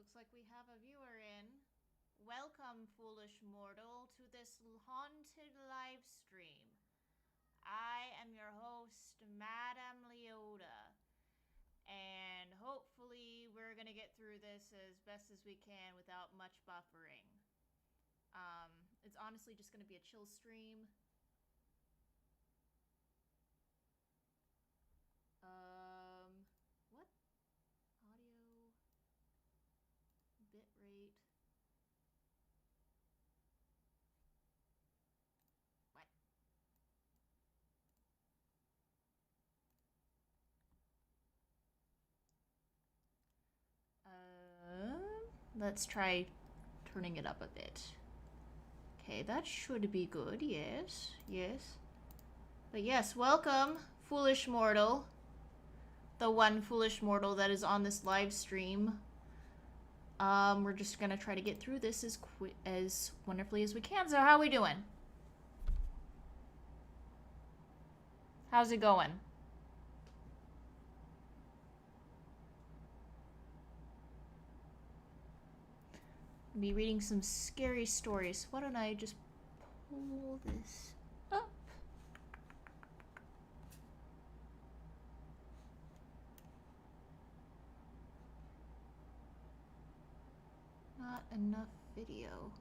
Looks like we have a viewer in. Welcome, foolish mortal, to this haunted live stream. I am your host, Madame Leota, and hopefully we're gonna get through this as best as we can without much buffering. It's honestly just gonna be a chill stream. What? Audio, bitrate. What? Let's try turning it up a bit. Okay, that should be good. Yes, yes. But yes, welcome, foolish mortal. The one foolish mortal that is on this live stream. We're just gonna try to get through this as wonderfully as we can. So how are we doing? How's it going? I'll be reading some scary stories. Why don't I just pull this up? Not enough video.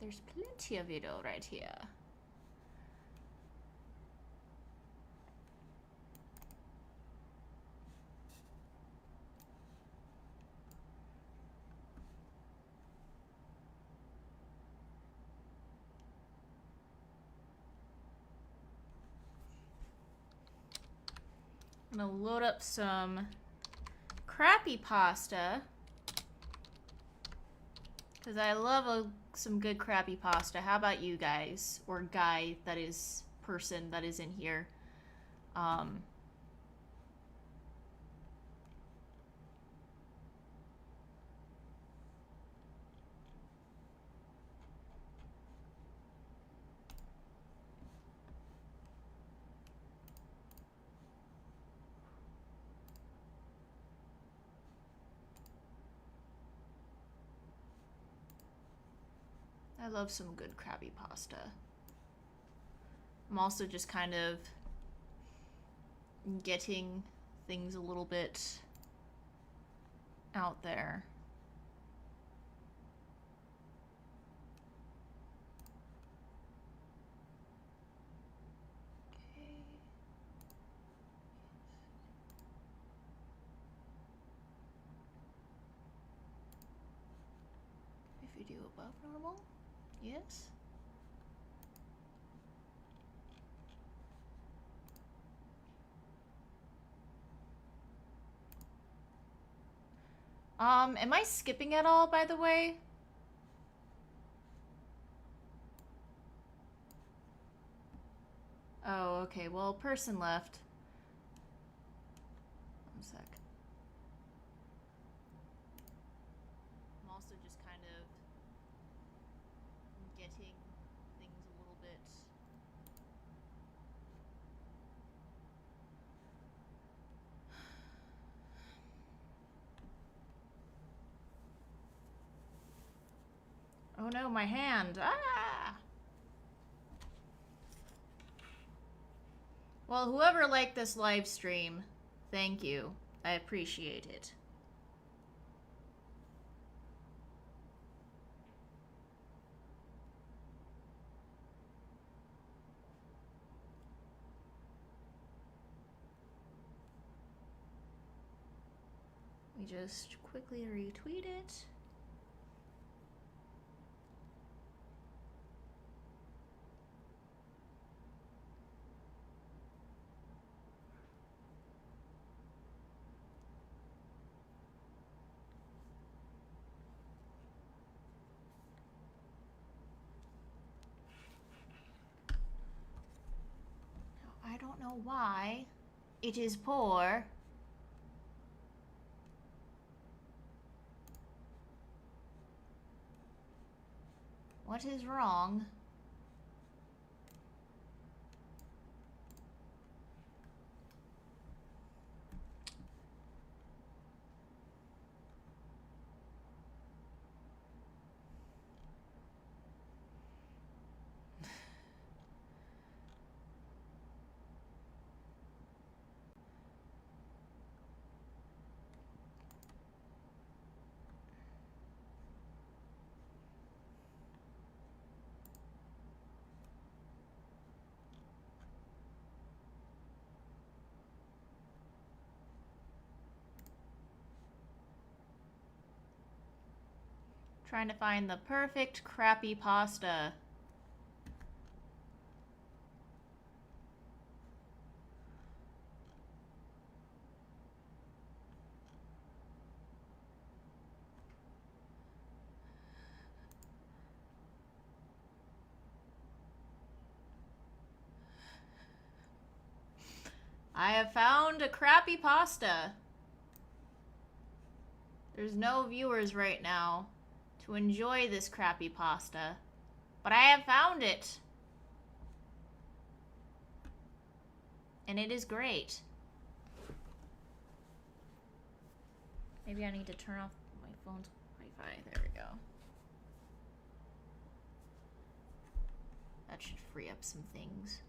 There's plenty of video right here. I'm gonna load up some crappy pasta. Because I love some good crappy pasta. How about you guys? Or guy that is, person that is in here. I love some good crabby pasta. I'm also just kind of getting things a little bit out there. Okay. If you do above normal, yes. Am I skipping at all, by the way? Oh, okay, well, person left. One sec. I'm also just kind of getting things a little bit... Oh no, my hand! Ah! Well, whoever liked this live stream, thank you. I appreciate it. We just quickly retweet it. Now, I don't know why it is poor. What is wrong? Trying to find the perfect crappy pasta. I have found a crappy pasta. There's no viewers right now to enjoy this crappy pasta, but I have found it. And it is great. Maybe I need to turn off my phone's Wi-Fi. There we go. That should free up some things.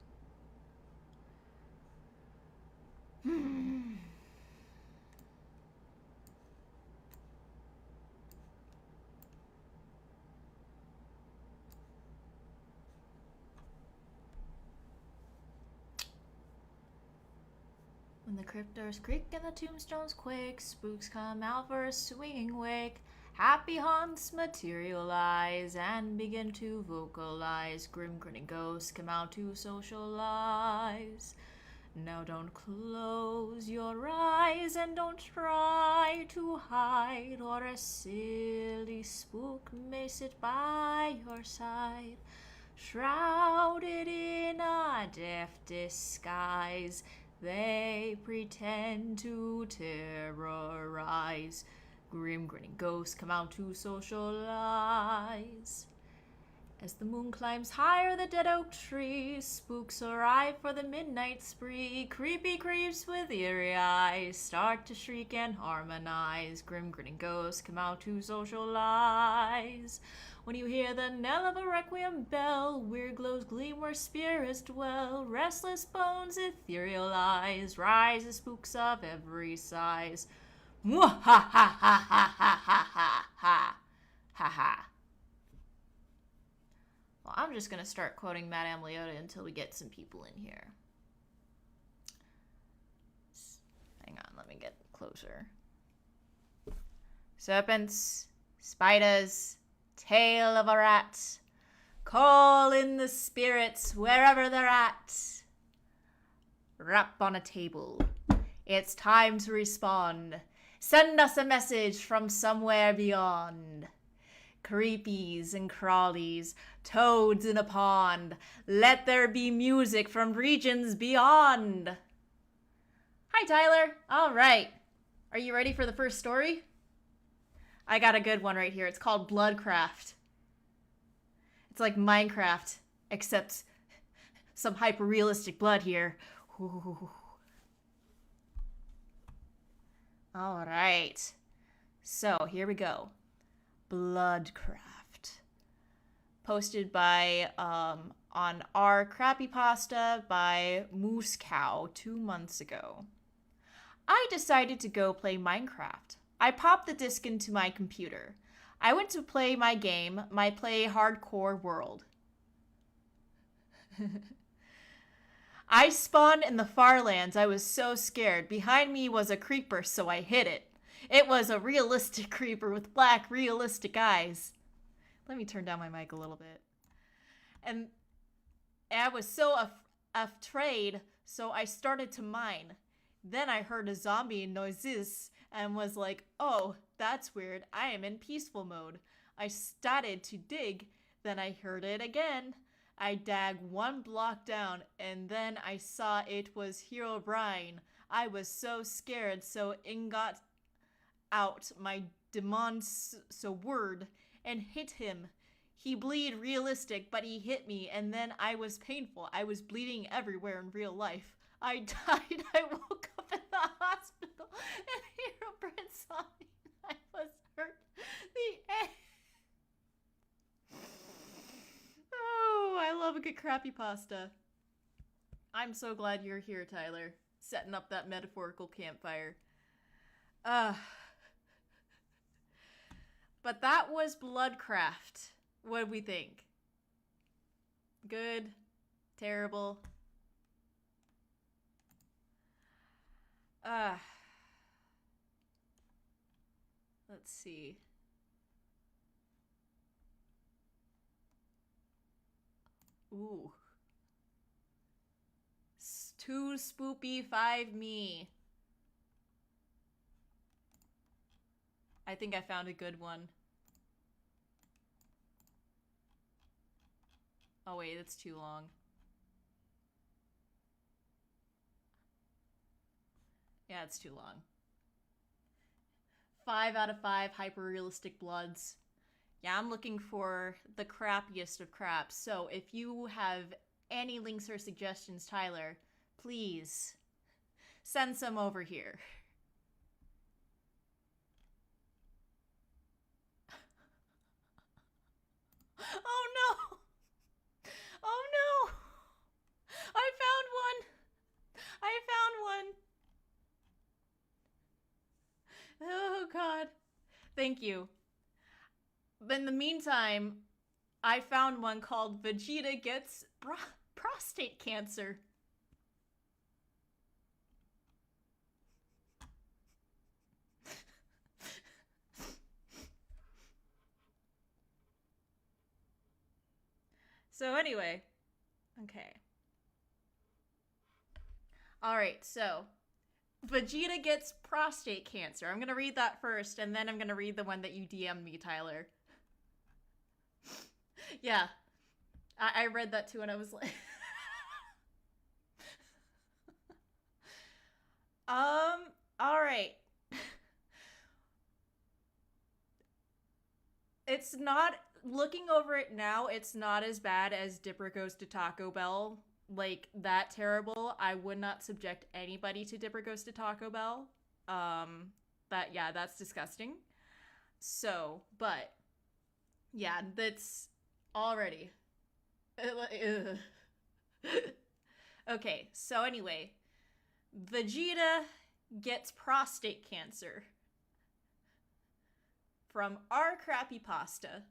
When the cryptors creak and the tombstones quake, spooks come out for a swinging wake. Happy haunts materialize and begin to vocalize. Grim grinning ghosts come out to socialize. Now don't close your eyes and don't try to hide, or a silly spook may sit by your side. Shrouded in a deft disguise, they pretend to terrorize. Grim grinning ghosts come out to socialize. As the moon climbs higher the dead oak tree, spooks arrive for the midnight spree. Creepy creeps with eerie eyes start to shriek and harmonize. Grim grinning ghosts come out to socialize. When you hear the knell of a requiem bell, weird glows gleam where spirits dwell. Restless bones etherealize, rise as spooks of every size. Mwah ha ha ha ha ha ha ha ha ha ha. Well, I'm just going to start quoting Madame Leota until we get some people in here. Hang on, let me get closer. Serpents, spiders, tail of a rat, call in the spirits wherever they're at. Rap on a table, it's time to respond. Send us a message from somewhere beyond. Creepies and crawlies, toads in a pond, let there be music from regions beyond. Hi, Tyler. All right. Are you ready for the first story? I got a good one right here. It's called Bloodcraft. It's like Minecraft, except some hyper-realistic blood here. Ooh. All right. So, here we go. Bloodcraft. Posted by, on our Crappypasta by Moose Cow 2 months ago. I decided to go play Minecraft. I popped the disc into my computer. I went to play my game, my Play Hardcore World. I spawned in the far lands. I was so scared. Behind me was a creeper, so I hit it. It was a realistic creeper with black, realistic eyes. Let me turn down my mic a little bit. And I was so afraid, so I started to mine. Then I heard a zombie noises and was like, oh, that's weird. I am in peaceful mode. I started to dig. Then I heard it again. I dug 1 block down, and then I saw it was Hero Brian. I was so scared, so in got out my demon word and hit him. He bleed realistic, but he hit me, and then I was painful. I was bleeding everywhere in real life. I died. I woke up in the hospital, and Hero Brian saw me. I was hurt. The end. Oh, I love a good crappypasta. I'm so glad you're here, Tyler. Setting up that metaphorical campfire. But that was Bloodcraft. What do we think? Good? Terrible? Let's see. Ooh. 2 spoopy, 5 me. I think I found a good one. Oh wait, that's too long. Yeah, it's too long. 5 out of 5 hyper-realistic bloods. Yeah, I'm looking for the crappiest of craps. So if you have any links or suggestions, Tyler, please send some over here. Oh no! Oh no! I found one! I found one! Oh god. Thank you. But in the meantime, I found one called Vegeta Gets Prostate Cancer. So anyway, okay. Alright, so Vegeta gets prostate cancer. I'm gonna read that first, and then I'm gonna read the one that you DM'd me, Tyler. Yeah. I read that too, and I was like... alright. It's not... Looking over it now, it's not as bad as Dipper Goes to Taco Bell. Like, that terrible. I would not subject anybody to Dipper Goes to Taco Bell. But yeah, that's disgusting. So, but... Yeah, that's... Already. Okay, so anyway. Vegeta gets prostate cancer. From our crappy pasta.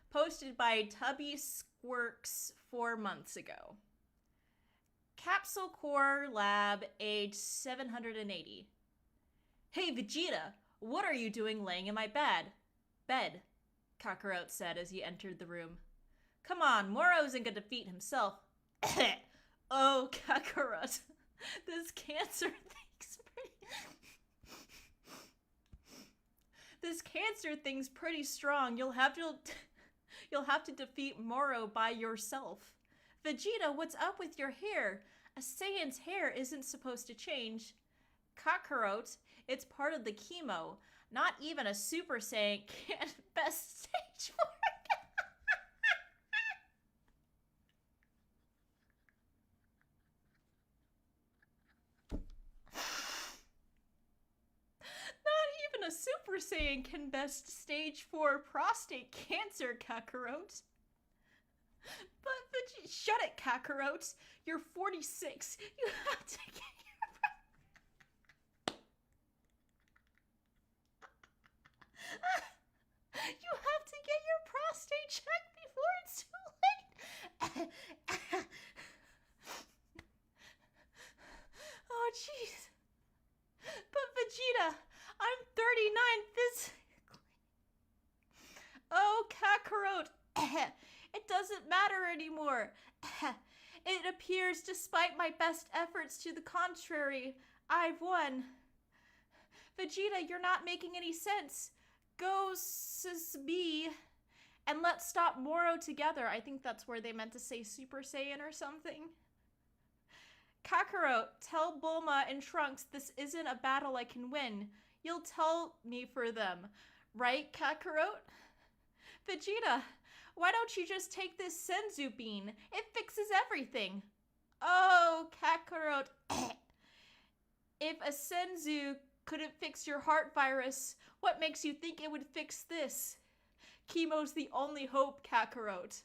Posted by Tubby Squirks 4 months ago. Capsule Core Lab, age 780. Hey Vegeta, what are you doing laying in my bed? Kakarot said as he entered the room. Come on, Moro isn't gonna defeat himself. Oh, Kakarot, this cancer thing's This cancer thing's pretty strong. You'll have to defeat Moro by yourself. Vegeta, what's up with your hair? A Saiyan's hair isn't supposed to change. Kakarot, it's part of the chemo. Not even a Super Saiyan can best stage 4. Not even a Super Saiyan can best stage 4 prostate cancer, Kakarot. But shut it, Kakarot. You're 46. You have to get your prostate checked before it's too late. Oh, jeez. But Vegeta, I'm 39 physically. Oh, Kakarot. It doesn't matter anymore. It appears, despite my best efforts to the contrary, I've won. Vegeta, you're not making any sense. Go B and let's stop Moro together. I think that's where they meant to say Super Saiyan or something. Kakarot, tell Bulma and Trunks this isn't a battle I can win. You'll tell me for them. Right, Kakarot? Vegeta, why don't you just take this Senzu bean? It fixes everything. Oh, Kakarot. If a Senzu couldn't fix your heart virus, what makes you think it would fix this? Chemo's the only hope, Kakarot.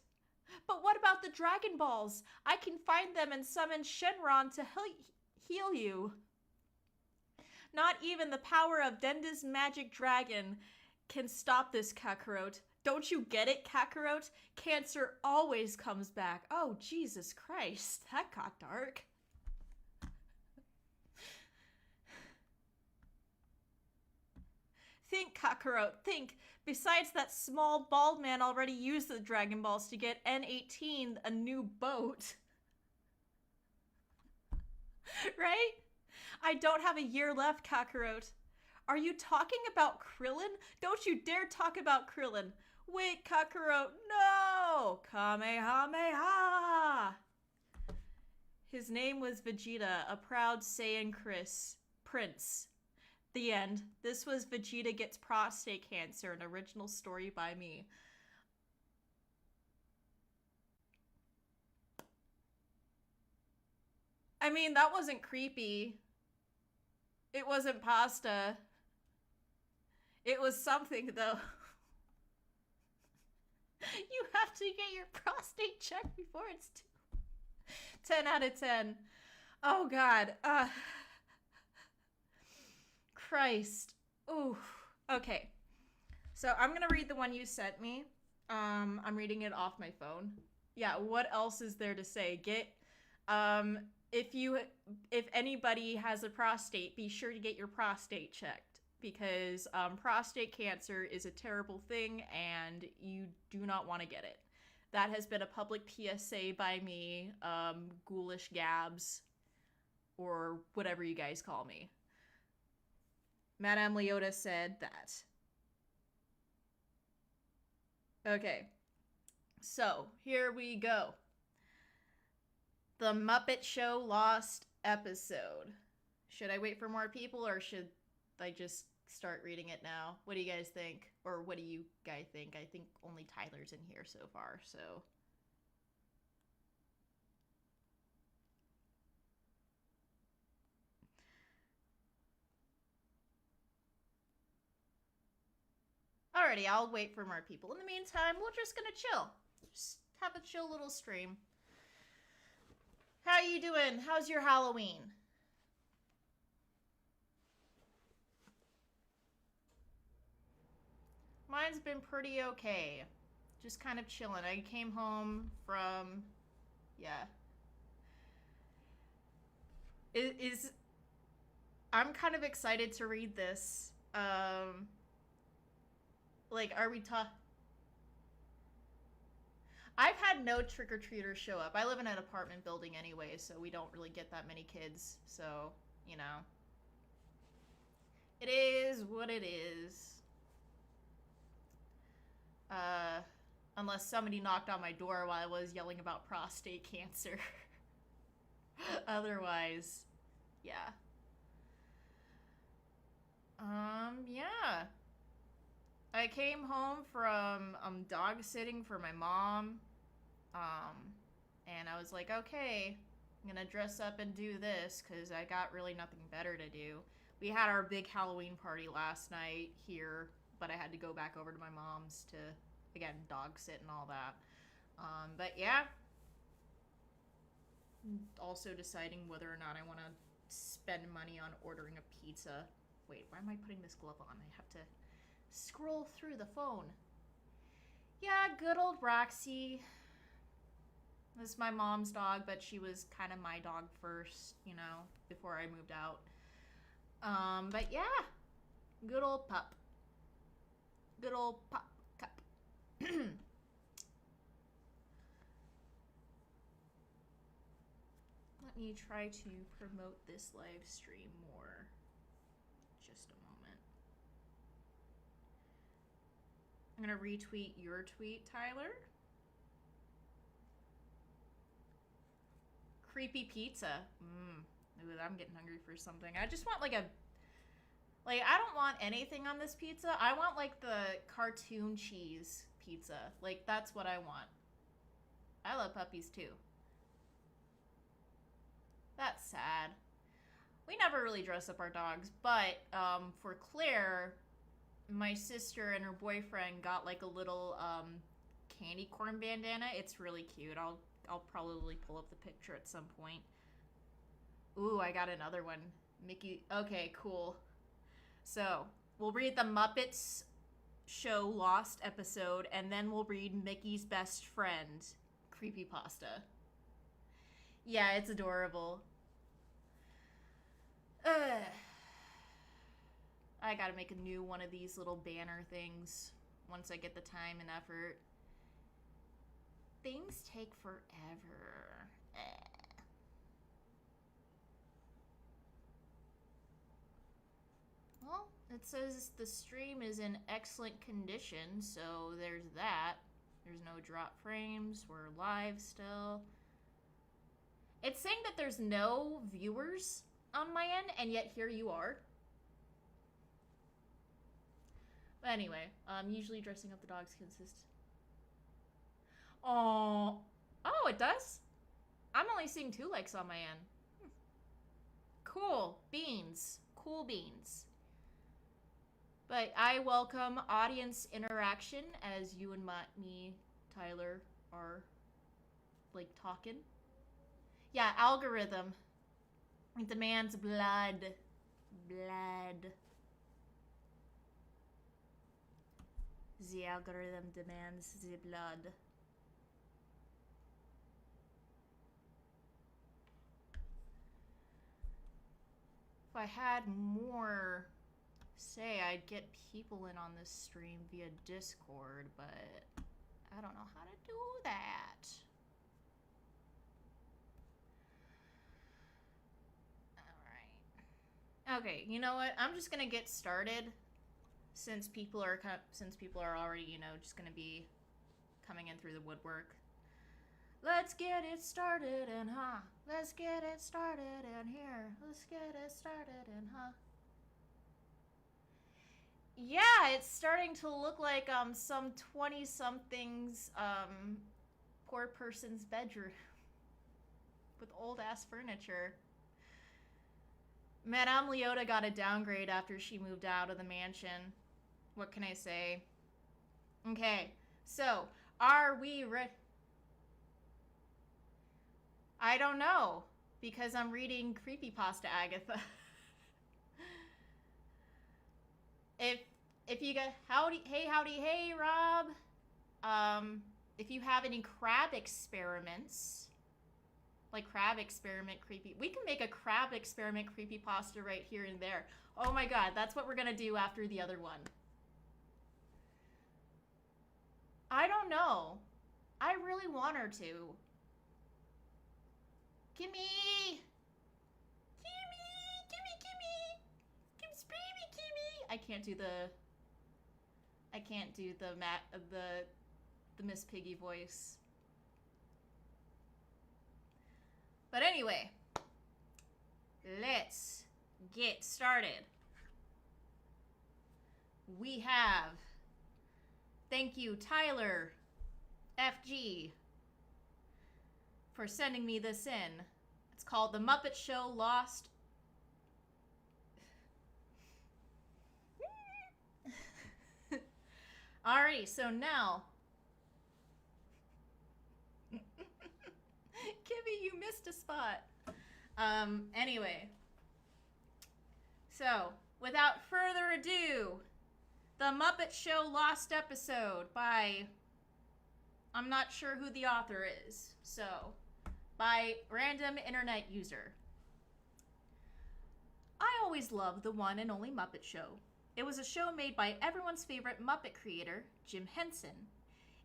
But what about the Dragon Balls? I can find them and summon Shenron to heal you. Not even the power of Denda's magic dragon can stop this, Kakarot. Don't you get it, Kakarot? Cancer always comes back. Oh, Jesus Christ. That got dark. Think, Kakarot, think. Besides, that small bald man already used the Dragon Balls to get N18 a new boat. Right? I don't have a year left, Kakarot. Are you talking about Krillin? Don't you dare talk about Krillin. Wait, Kakarot, no! Kamehameha! His name was Vegeta, a proud Saiyan prince. The end. This was Vegeta Gets Prostate Cancer, an original story by me. I mean, that wasn't creepy. It wasn't pasta. It was something, though. You have to get your prostate checked before it's 10 out of 10. Oh, God. Christ. Ooh. Okay. So I'm going to read the one you sent me. I'm reading it off my phone. Yeah, what else is there to say? If anybody has a prostate, be sure to get your prostate checked. Because prostate cancer is a terrible thing and you do not want to get it. That has been a public PSA by me, ghoulish Gabs, or whatever you guys call me. Madame Leota said that. Okay, so here we go. The Muppet Show Lost episode. Should I wait for more people or should I just start reading it now? What do you guys think? Or what do you guys think? I think only Tyler's in here so far, so. Alrighty, I'll wait for more people. In the meantime, we're just gonna chill. Just have a chill little stream. How you doing? How's your Halloween? Mine's been pretty okay. Just kind of chilling. I came home from... Yeah. I'm kind of excited to read this. Like, are we I've had no trick-or-treaters show up. I live in an apartment building anyway, so we don't really get that many kids. So, you know. It is what it is. Unless somebody knocked on my door while I was yelling about prostate cancer. Otherwise, yeah. Yeah. I came home from dog sitting for my mom. And I was like, okay, I'm gonna dress up and do this because I got really nothing better to do. We had our big Halloween party last night here, but I had to go back over to my mom's to, again, dog sit and all that. But yeah. Also deciding whether or not I want to spend money on ordering a pizza. Wait, why am I putting this glove on? I have to scroll through the phone. Yeah, good old Roxy. This is my mom's dog, but she was kind of my dog first, you know, before I moved out. But yeah, good old pup. Good old pup cup. Let me try to promote this live stream more. Just a moment. I'm gonna retweet your tweet, Tyler. Creepy pizza. Ooh, I'm getting hungry for something. I just want like a... Like, I don't want anything on this pizza. I want like the cartoon cheese pizza. Like, that's what I want. I love puppies too. That's sad. We never really dress up our dogs, but for Claire, my sister and her boyfriend got like a little candy corn bandana. It's really cute. I'll probably pull up the picture at some point. Ooh, I got another one. Mickey. Okay, cool. So, we'll read the Muppets Show Lost episode, and then we'll read Mickey's Best Friend creepypasta. Yeah, it's adorable. I gotta make a new one of these little banner things once I get the time and effort. Things take forever. Well, it says the stream is in excellent condition, so there's that. There's no drop frames. We're live still. It's saying that there's no viewers on my end, and yet here you are. But anyway, usually dressing up the dogs consists. Oh, it does? I'm only seeing 2 likes on my end. Cool. Beans. Cool beans. But I welcome audience interaction as you and me, Tyler, are, like, talking. Yeah, algorithm. It demands blood. Blood. The algorithm demands the blood. If I had more say, I'd get people in on this stream via Discord, but I don't know how to do that. Alright. Okay, you know what? I'm just gonna get started since people are already, you know, just gonna be coming in through the woodwork. Let's get it started in Let's get it started in here. Let's get it started in Yeah, it's starting to look like some 20-something's poor person's bedroom with old ass furniture. Madame Leota got a downgrade after she moved out of the mansion. What can I say? Okay, so are we ready? I don't know, because I'm reading Creepypasta Agatha. If you get howdy, Rob. If you have any crab experiments, like crab experiment creepy, we can make a crab experiment creepypasta right here and there. Oh my god, that's what we're gonna do after the other one. I don't know. I really want her to. Kimmy! I can't do the Miss Piggy voice. But anyway, let's get started. We have, thank you, Tyler FG, for sending me this in. It's called The Muppet Show Lost. Alrighty, so now. Kimmy, you missed a spot. Anyway. So, without further ado, The Muppet Show Lost Episode by, I'm not sure who the author is, so, by random internet user. I always loved the one and only Muppet Show. It was a show made by everyone's favorite Muppet creator, Jim Henson.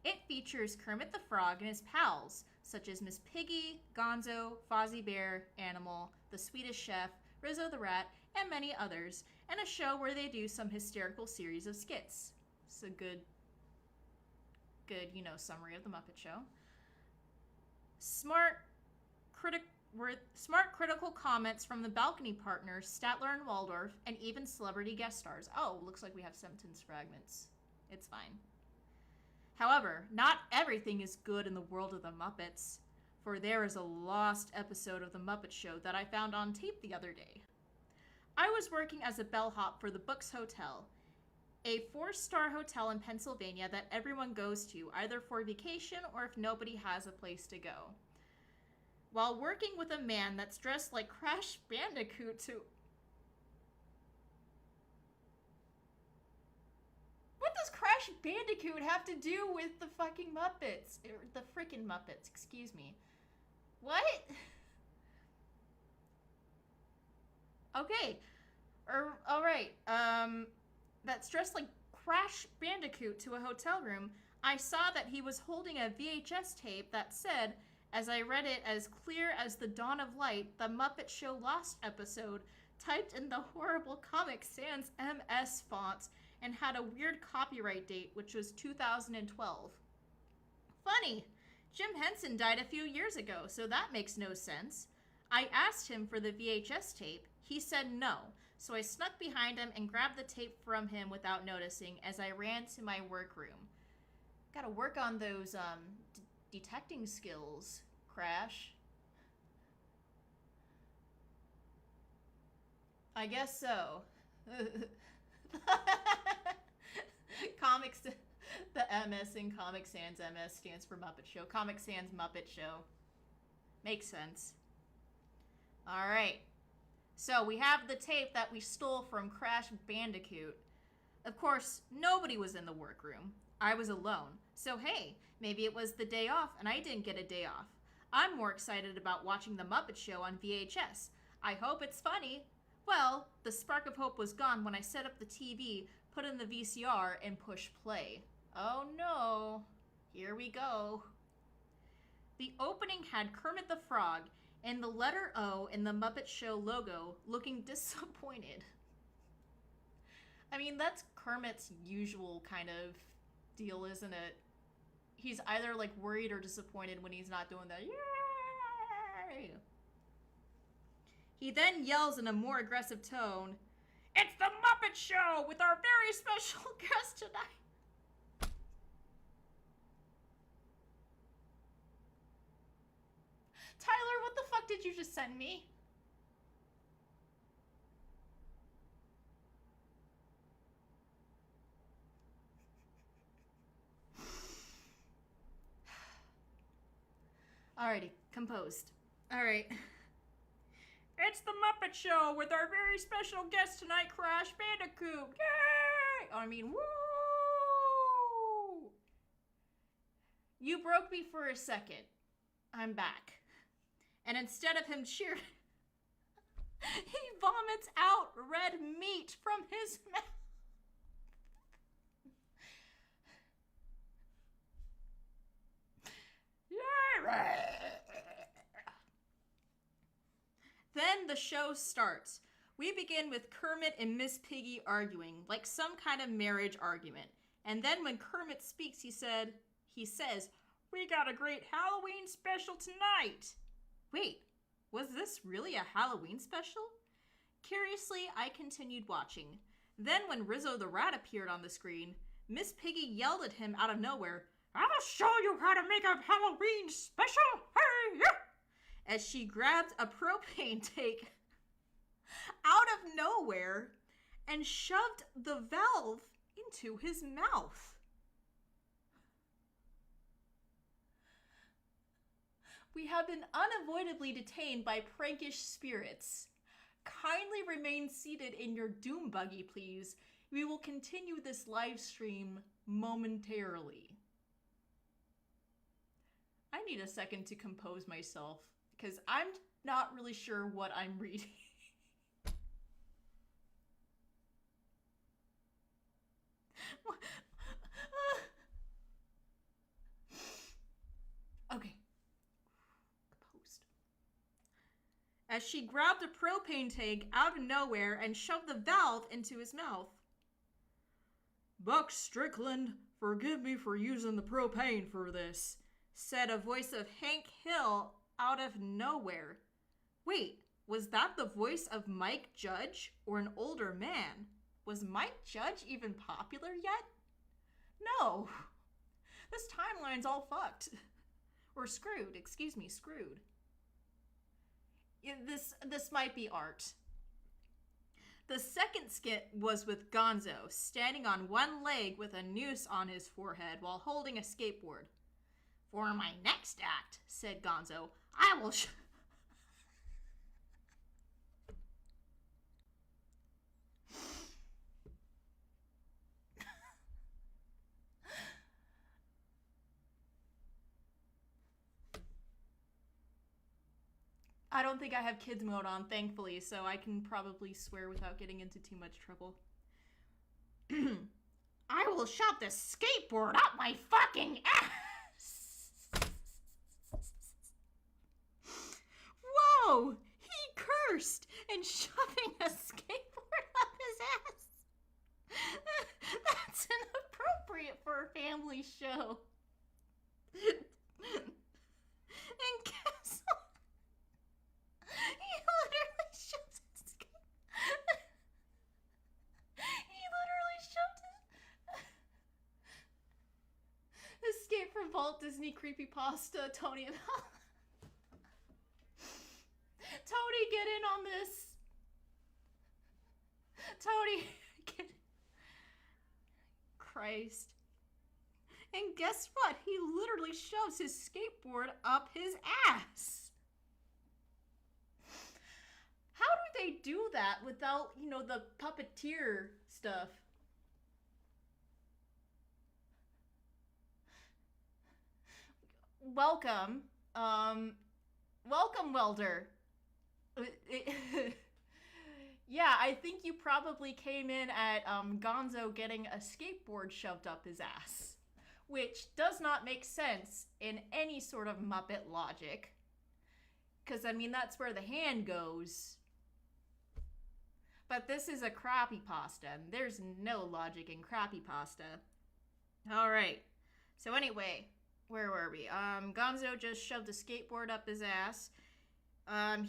It features Kermit the Frog and his pals, such as Miss Piggy, Gonzo, Fozzie Bear, Animal, the Swedish Chef, Rizzo the Rat, and many others, and a show where they do some hysterical series of skits. It's a good, summary of the Muppet Show. Smart critical comments from the balcony partners, Statler and Waldorf, and even celebrity guest stars. Oh, looks like we have sentence fragments. It's fine. However, not everything is good in the world of the Muppets, for there is a lost episode of The Muppet Show that I found on tape the other day. I was working as a bellhop for the Books Hotel, a 4-star hotel in Pennsylvania that everyone goes to, either for vacation or if nobody has a place to go. While working with a man that's dressed like Crash Bandicoot to... What does Crash Bandicoot have to do with the fucking Muppets? Or the frickin' Muppets, excuse me. What? Okay. Alright, that's dressed like Crash Bandicoot to a hotel room. I saw that he was holding a VHS tape that said, as I read it as clear as the dawn of light, the Muppet Show Lost episode, typed in the horrible Comic Sans MS fonts, and had a weird copyright date, which was 2012. Funny! Jim Henson died a few years ago, so that makes no sense. I asked him for the VHS tape. He said no, so I snuck behind him and grabbed the tape from him without noticing as I ran to my workroom. Gotta work on those, detecting skills, Crash. I guess so. Comics, the MS in Comic Sans MS stands for Muppet Show. Comic Sans Muppet Show. Makes sense. Alright. So we have the tape that we stole from Crash Bandicoot. Of course, nobody was in the workroom. I was alone. So hey, maybe it was the day off and I didn't get a day off. I'm more excited about watching The Muppet Show on VHS. I hope it's funny. Well, the spark of hope was gone when I set up the TV, put in the VCR, and pushed play. Oh no. Here we go. The opening had Kermit the Frog and the letter O in the Muppet Show logo looking disappointed. I mean, that's Kermit's usual kind of deal, isn't it? He's either like worried or disappointed when he's not doing that. Yay! He then yells in a more aggressive tone, "It's the Muppet Show with our very special guest tonight." Tyler, what the fuck did you just send me? Alrighty, composed. Alright. It's the Muppet Show with our very special guest tonight, Crash Bandicoot. Yay! I mean, woo! You broke me for a second. I'm back. And instead of him cheering, he vomits out red meat from his mouth. Then the show starts. We begin with Kermit and Miss Piggy arguing, like some kind of marriage argument. And then when Kermit speaks, he says, "We got a great Halloween special tonight." Wait, was this really a Halloween special? Curiously, I continued watching. Then when Rizzo the Rat appeared on the screen, Miss Piggy yelled at him out of nowhere, "I'll show you how to make a Halloween special! Hey, yeah!" As she grabbed a propane tank out of nowhere and shoved the valve into his mouth. We have been unavoidably detained by prankish spirits. Kindly remain seated in your doom buggy, please. We will continue this live stream momentarily. I need a second to compose myself, because I'm not really sure what I'm reading. Okay. Composed. As she grabbed a propane tank out of nowhere and shoved the valve into his mouth. "Buck Strickland, forgive me for using the propane for this," said a voice of Hank Hill out of nowhere. Wait, was that the voice of Mike Judge or an older man? Was Mike Judge even popular yet? No. This timeline's all fucked. Or screwed, excuse me, screwed. This might be art. The second skit was with Gonzo, standing on one leg with a noose on his forehead while holding a skateboard. "For my next act," said Gonzo, "I will I don't think I have kids mode on, thankfully, so I can probably swear without getting into too much trouble. I will shove this skateboard up my fucking ass! Whoa! He cursed and shoving a skateboard up his ass. That's inappropriate for a family show. And guess what? He literally shoved his Escape from Vault Disney Creepypasta, Tony and Tony, get in on this. Tony, get... Christ. And guess what? He literally shoves his skateboard up his ass. How do they do that without, you know, the puppeteer stuff? Welcome. Welcome, Welder. Yeah, I think you probably came in at Gonzo getting a skateboard shoved up his ass, which does not make sense in any sort of Muppet logic. Because, I mean, that's where the hand goes. But this is a crappypasta, and there's no logic in crappypasta. Alright, so anyway, where were we? Gonzo just shoved a skateboard up his ass.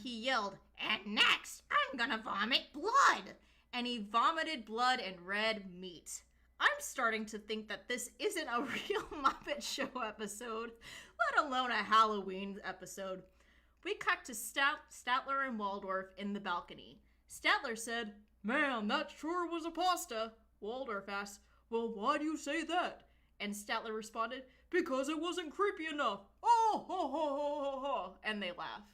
He yelled, "And next, I'm gonna vomit blood!" And he vomited blood and red meat. I'm starting to think that this isn't a real Muppet Show episode, let alone a Halloween episode. We cut to Statler and Waldorf in the balcony. Statler said, "Man, that sure was a pasta." Waldorf asked, "Well, why do you say that?" And Statler responded, "Because it wasn't creepy enough. Oh, ho, ho, ho, ho, ho." And they laugh.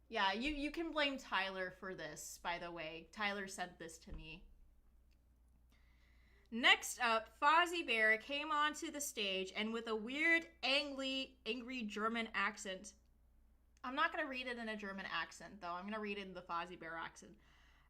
Yeah, you can blame Tyler for this, by the way. Tyler sent this to me. Next up, Fozzie Bear came onto the stage and with a weird, angry German accent. I'm not going to read it in a German accent, though. I'm going to read it in the Fozzie Bear accent.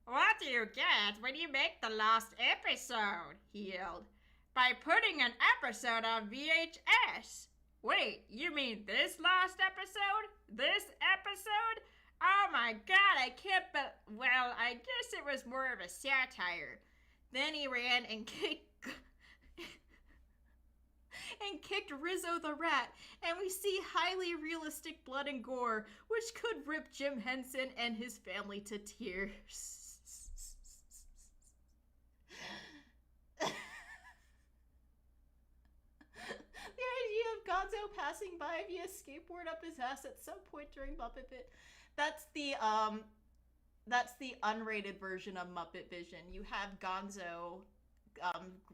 "What do you get when you make the last episode?" he yelled. "By putting an episode on VHS. Wait, you mean this last episode? This episode? Oh my god, I can't well, I guess it was more of a satire." Then he ran and kicked Rizzo the rat, and we see highly realistic blood and gore, which could rip Jim Henson and his family to tears. The idea of Gonzo passing by via skateboard up his ass at some point during Muppet Bit. That's the unrated version of Muppet Vision. You have Gonzo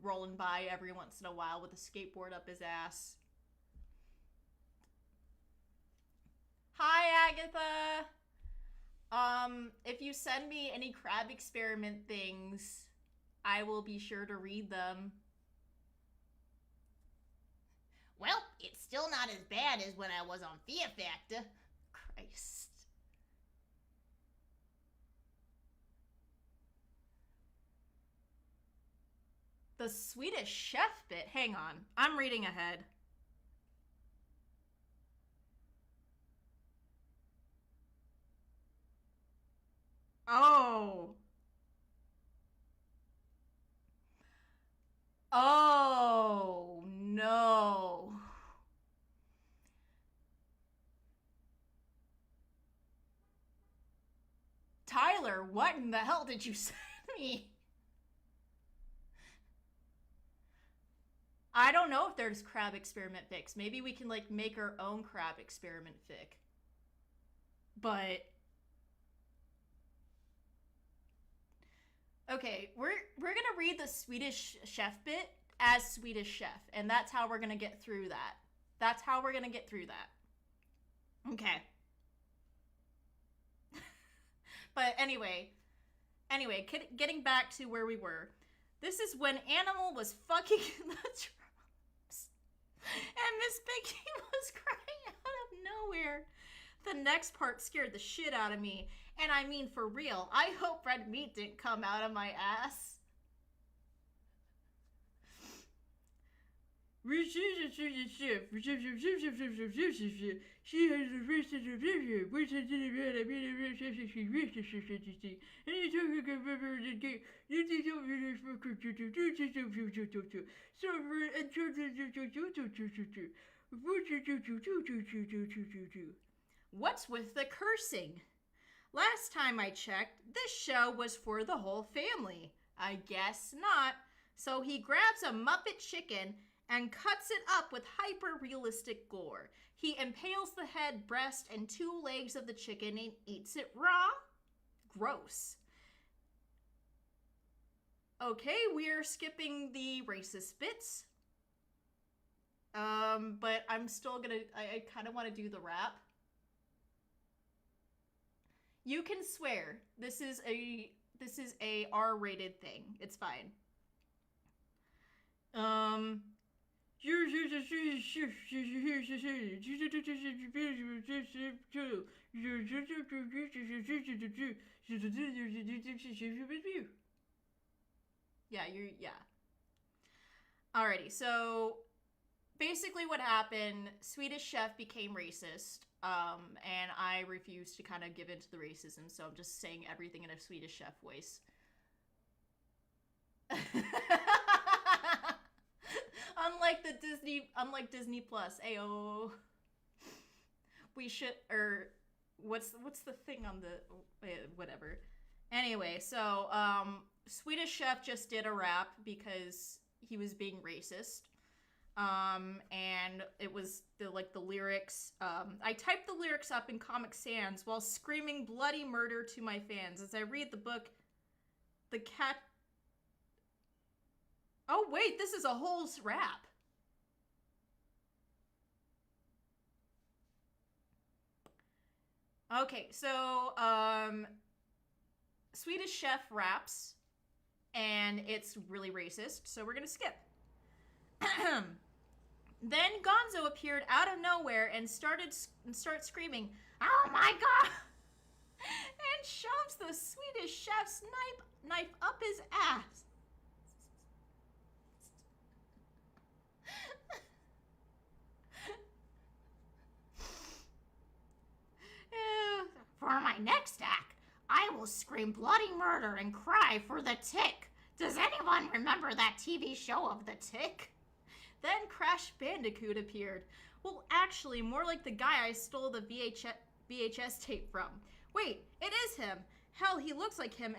rolling by every once in a while with a skateboard up his ass. Hi, Agatha! If you send me any crab experiment things, I will be sure to read them. Well, it's still not as bad as when I was on Fear Factor. Christ. The Swedish chef bit. Hang on. I'm reading ahead. Oh. Oh, no. Tyler, what in the hell did you send me? I don't know if there's crab experiment fics. Maybe we can, like, make our own crab experiment fic. But... okay, we're gonna read the Swedish chef bit as Swedish chef, and that's how we're gonna get through that. That's how we're gonna get through that. Okay. But anyway, getting back to where we were. This is when Animal was fucking in the drums, and Miss Piggy was crying out of nowhere. The next part scared the shit out of me. And I mean for real. I hope red meat didn't come out of my ass. She has a racist opinion, which I didn't read. I mean, a racist opinion. And he's talking about the gay. You think you're really so. What's with the cursing? Last time I checked, this show was for the whole family. I guess not. So he grabs a Muppet chicken and cuts it up with hyper-realistic gore. He impales the head, breast, and 2 legs of the chicken and eats it raw? Gross. Okay, we're skipping the racist bits. But I'm still gonna, I kind of want to do the rap. You can swear. This is a R-rated thing. It's fine. Yeah. Alrighty, so basically what happened, Swedish Chef became racist, and I refused to kind of give in to the racism, so I'm just saying everything in a Swedish Chef voice. Unlike Disney Plus, ayo. We should, what's the thing on the, whatever. Anyway, so, Swedish Chef just did a rap because he was being racist. And it was the lyrics, I typed the lyrics up in Comic Sans while screaming bloody murder to my fans as I read the book, The Cat. Oh wait, this is a whole rap. Okay, so, Swedish Chef raps, and it's really racist, so we're gonna skip. Then Gonzo appeared out of nowhere and starts screaming, "Oh my god!" and shoves the Swedish Chef's knife up his ass. For my next act, I will scream bloody murder and cry for the Tick. Does anyone remember that TV show of the Tick? Then Crash Bandicoot appeared. Well, actually, more like the guy I stole the VHS tape from. Wait, it is him. Hell, he looks like him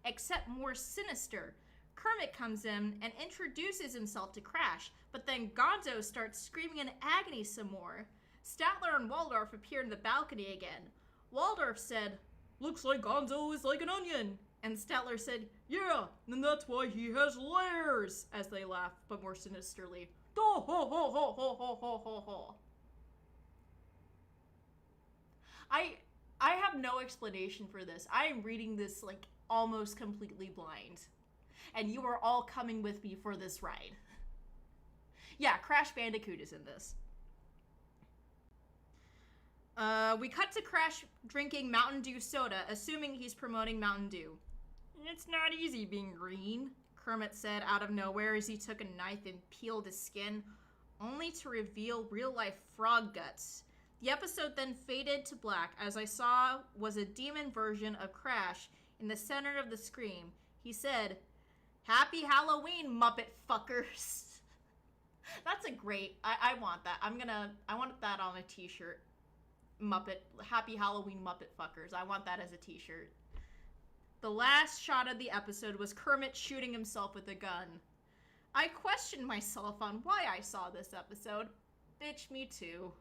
except more sinister. Kermit comes in and introduces himself to Crash, but then Gonzo starts screaming in agony some more. Statler and Waldorf appeared in the balcony again. Waldorf said, "Looks like Gonzo is like an onion." And Statler said, "Yeah, and that's why he has layers," as they laughed, but more sinisterly. Ho ho ho ho ho ho ho ho ho. I have no explanation for this. I am reading this like almost completely blind. And you are all coming with me for this ride. Yeah, Crash Bandicoot is in this. We cut to Crash drinking Mountain Dew soda, assuming he's promoting Mountain Dew. "It's not easy being green," Kermit said out of nowhere as he took a knife and peeled his skin, only to reveal real-life frog guts. The episode then faded to black, as I saw was a demon version of Crash in the center of the screen. He said, "Happy Halloween, Muppet fuckers." That's a great, I want that. I want that on a t-shirt. Happy Halloween, Muppet fuckers. I want that as a t-shirt. The last shot of the episode was Kermit shooting himself with a gun. I questioned myself on why I saw this episode. Bitch, me too.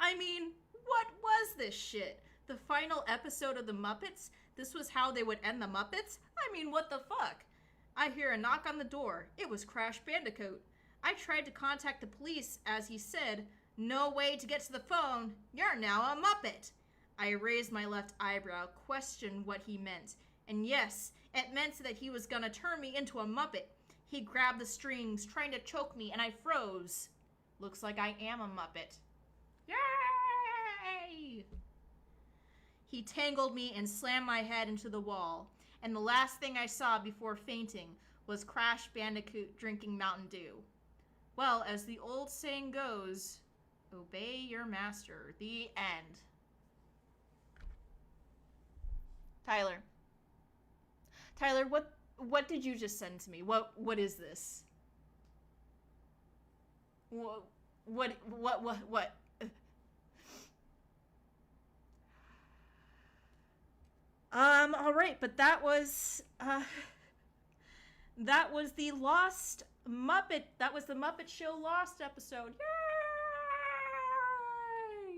I mean, what was this shit? The final episode of the Muppets? This was how they would end the Muppets? I mean, what the fuck? I hear a knock on the door. It was Crash Bandicoot. I tried to contact the police as he said, "No way to get to the phone. You're now a Muppet." I raised my left eyebrow, questioned what he meant. And yes, it meant that he was gonna turn me into a Muppet. He grabbed the strings, trying to choke me, and I froze. Looks like I am a Muppet. Yeah! He tangled me and slammed my head into the wall. And the last thing I saw before fainting was Crash Bandicoot drinking Mountain Dew. Well, as the old saying goes, obey your master. The end. Tyler, what did you just send to me? What is this? What? All right, but that was the Lost Muppet. That was the Muppet Show Lost episode.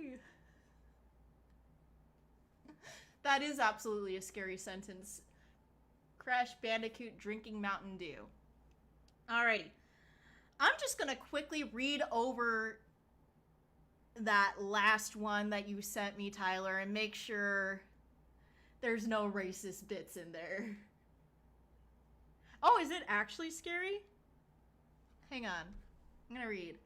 Yay! That is absolutely a scary sentence. Crash Bandicoot drinking Mountain Dew. Alrighty. I'm just gonna quickly read over that last one that you sent me, Tyler, and make sure there's no racist bits in there. Oh, is it actually scary? Hang on. I'm gonna read.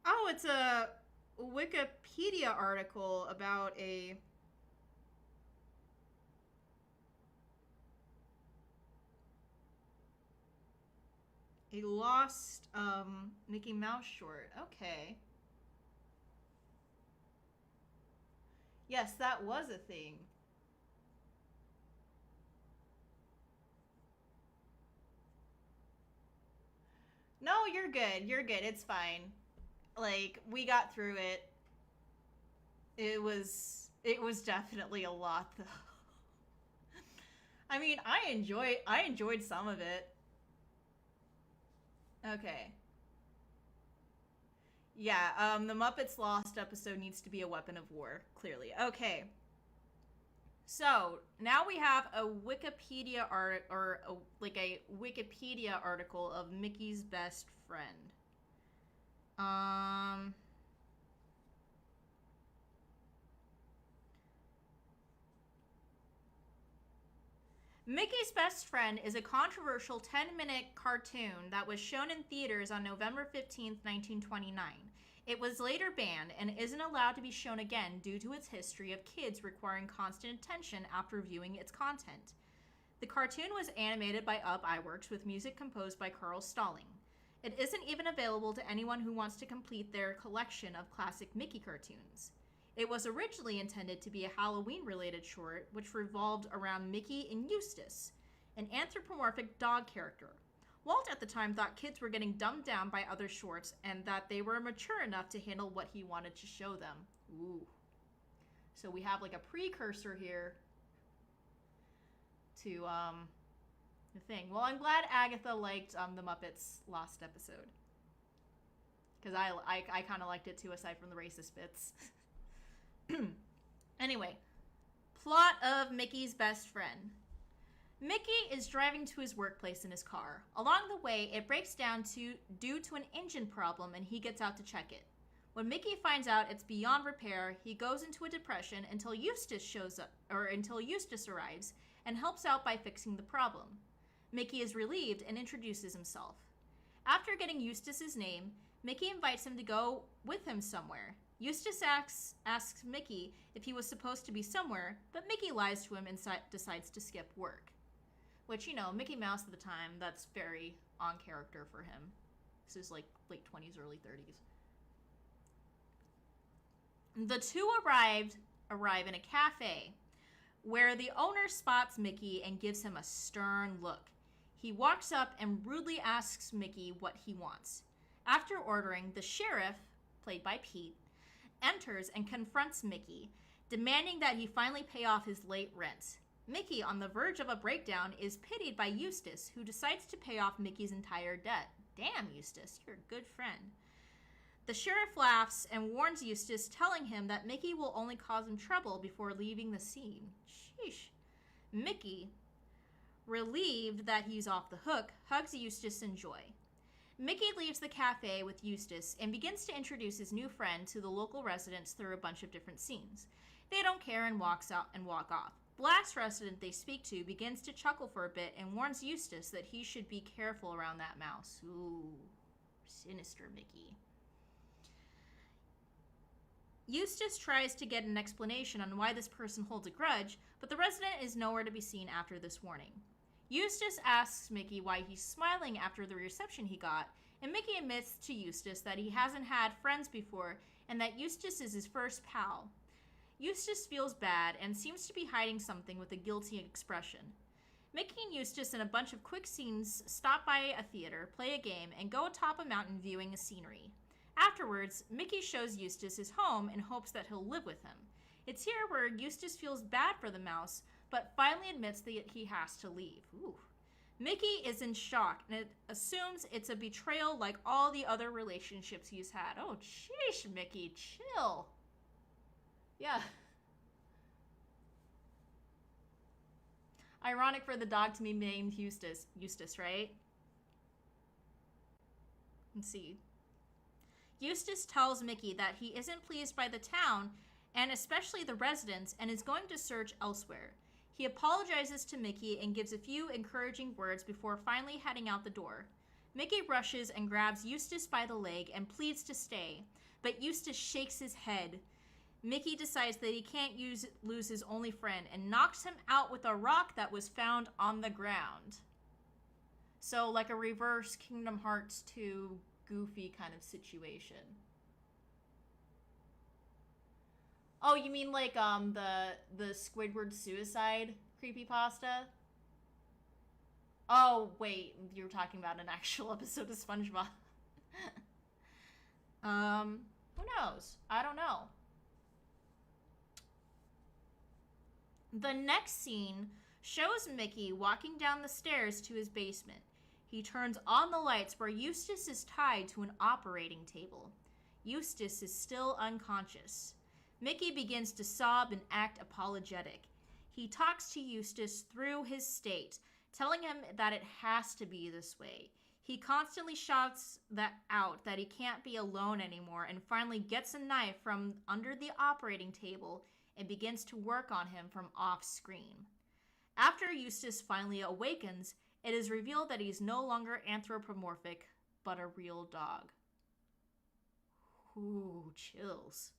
Oh, it's a Wikipedia article about a lost Mickey Mouse short. Okay. Yes, that was a thing. No, you're good. You're good. It's fine. Like, we got through it. It was definitely a lot though. I mean, I enjoyed some of it. Okay. Yeah, the Muppets Lost episode needs to be a weapon of war, clearly. Okay. So, now we have a Wikipedia Wikipedia article of Mickey's best friend. Mickey's Best Friend is a controversial 10-minute cartoon that was shown in theaters on November 15th, 1929. It was later banned and isn't allowed to be shown again due to its history of kids requiring constant attention after viewing its content. The cartoon was animated by Ub Iwerks with music composed by Carl Stalling. It isn't even available to anyone who wants to complete their collection of classic Mickey cartoons. It was originally intended to be a Halloween-related short, which revolved around Mickey and Eustace, an anthropomorphic dog character. Walt at the time thought kids were getting dumbed down by other shorts and that they were mature enough to handle what he wanted to show them. Ooh. So we have like a precursor here to the thing. Well, I'm glad Agatha liked the Muppets Lost episode. Because I kind of liked it too, aside from the racist bits. Anyway, plot of Mickey's Best Friend. Mickey is driving to his workplace in his car. Along the way, it breaks down due to an engine problem and he gets out to check it. When Mickey finds out it's beyond repair, he goes into a depression until Eustace arrives and helps out by fixing the problem. Mickey is relieved and introduces himself. After getting Eustace's name, Mickey invites him to go with him somewhere. Eustace asks Mickey if he was supposed to be somewhere, but Mickey lies to him and decides to skip work. Which, you know, Mickey Mouse at the time, that's very on character for him. This is like late 20s, early 30s. The two arrive in a cafe where the owner spots Mickey and gives him a stern look. He walks up and rudely asks Mickey what he wants. After ordering, the sheriff, played by Pete, enters and confronts Mickey, demanding that he finally pay off his late rent. Mickey, on the verge of a breakdown, is pitied by Eustace, who decides to pay off Mickey's entire debt. Damn, Eustace, you're a good friend. The sheriff laughs and warns Eustace, telling him that Mickey will only cause him trouble before leaving the scene. Sheesh. Mickey, relieved that he's off the hook, hugs Eustace in joy. Mickey leaves the cafe with Eustace and begins to introduce his new friend to the local residents through a bunch of different scenes. They don't care and walk off. The last resident they speak to begins to chuckle for a bit and warns Eustace that he should be careful around that mouse. Ooh, sinister Mickey. Eustace tries to get an explanation on why this person holds a grudge, but the resident is nowhere to be seen after this warning. Eustace asks Mickey why he's smiling after the reception he got, and Mickey admits to Eustace that he hasn't had friends before and that Eustace is his first pal. Eustace feels bad and seems to be hiding something with a guilty expression. Mickey and Eustace in a bunch of quick scenes stop by a theater, play a game, and go atop a mountain viewing a scenery. Afterwards, Mickey shows Eustace his home in hopes that he'll live with him. It's here where Eustace feels bad for the mouse, but finally admits that he has to leave. Ooh. Mickey is in shock and assumes it's a betrayal like all the other relationships he's had. Oh, sheesh, Mickey, chill. Yeah. Ironic for the dog to be named Eustace. Eustace, right? Let's see. Eustace tells Mickey that he isn't pleased by the town, and especially the residents, and is going to search elsewhere. He apologizes to Mickey and gives a few encouraging words before finally heading out the door. Mickey rushes and grabs Eustace by the leg and pleads to stay, but Eustace shakes his head. Mickey decides that he can't lose his only friend and knocks him out with a rock that was found on the ground. So like a reverse Kingdom Hearts 2 Goofy kind of situation. Oh, you mean like the Squidward suicide creepypasta? Oh, wait, you're talking about an actual episode of SpongeBob. Who knows? I don't know. The next scene shows Mickey walking down the stairs to his basement. He turns on the lights where Eustace is tied to an operating table. Eustace is still unconscious. Mickey begins to sob and act apologetic. He talks to Eustace through his state, telling him that it has to be this way. He constantly shouts that he can't be alone anymore, and finally gets a knife from under the operating table and begins to work on him from off-screen. After Eustace finally awakens, it is revealed that he's no longer anthropomorphic, but a real dog. Ooh, chills.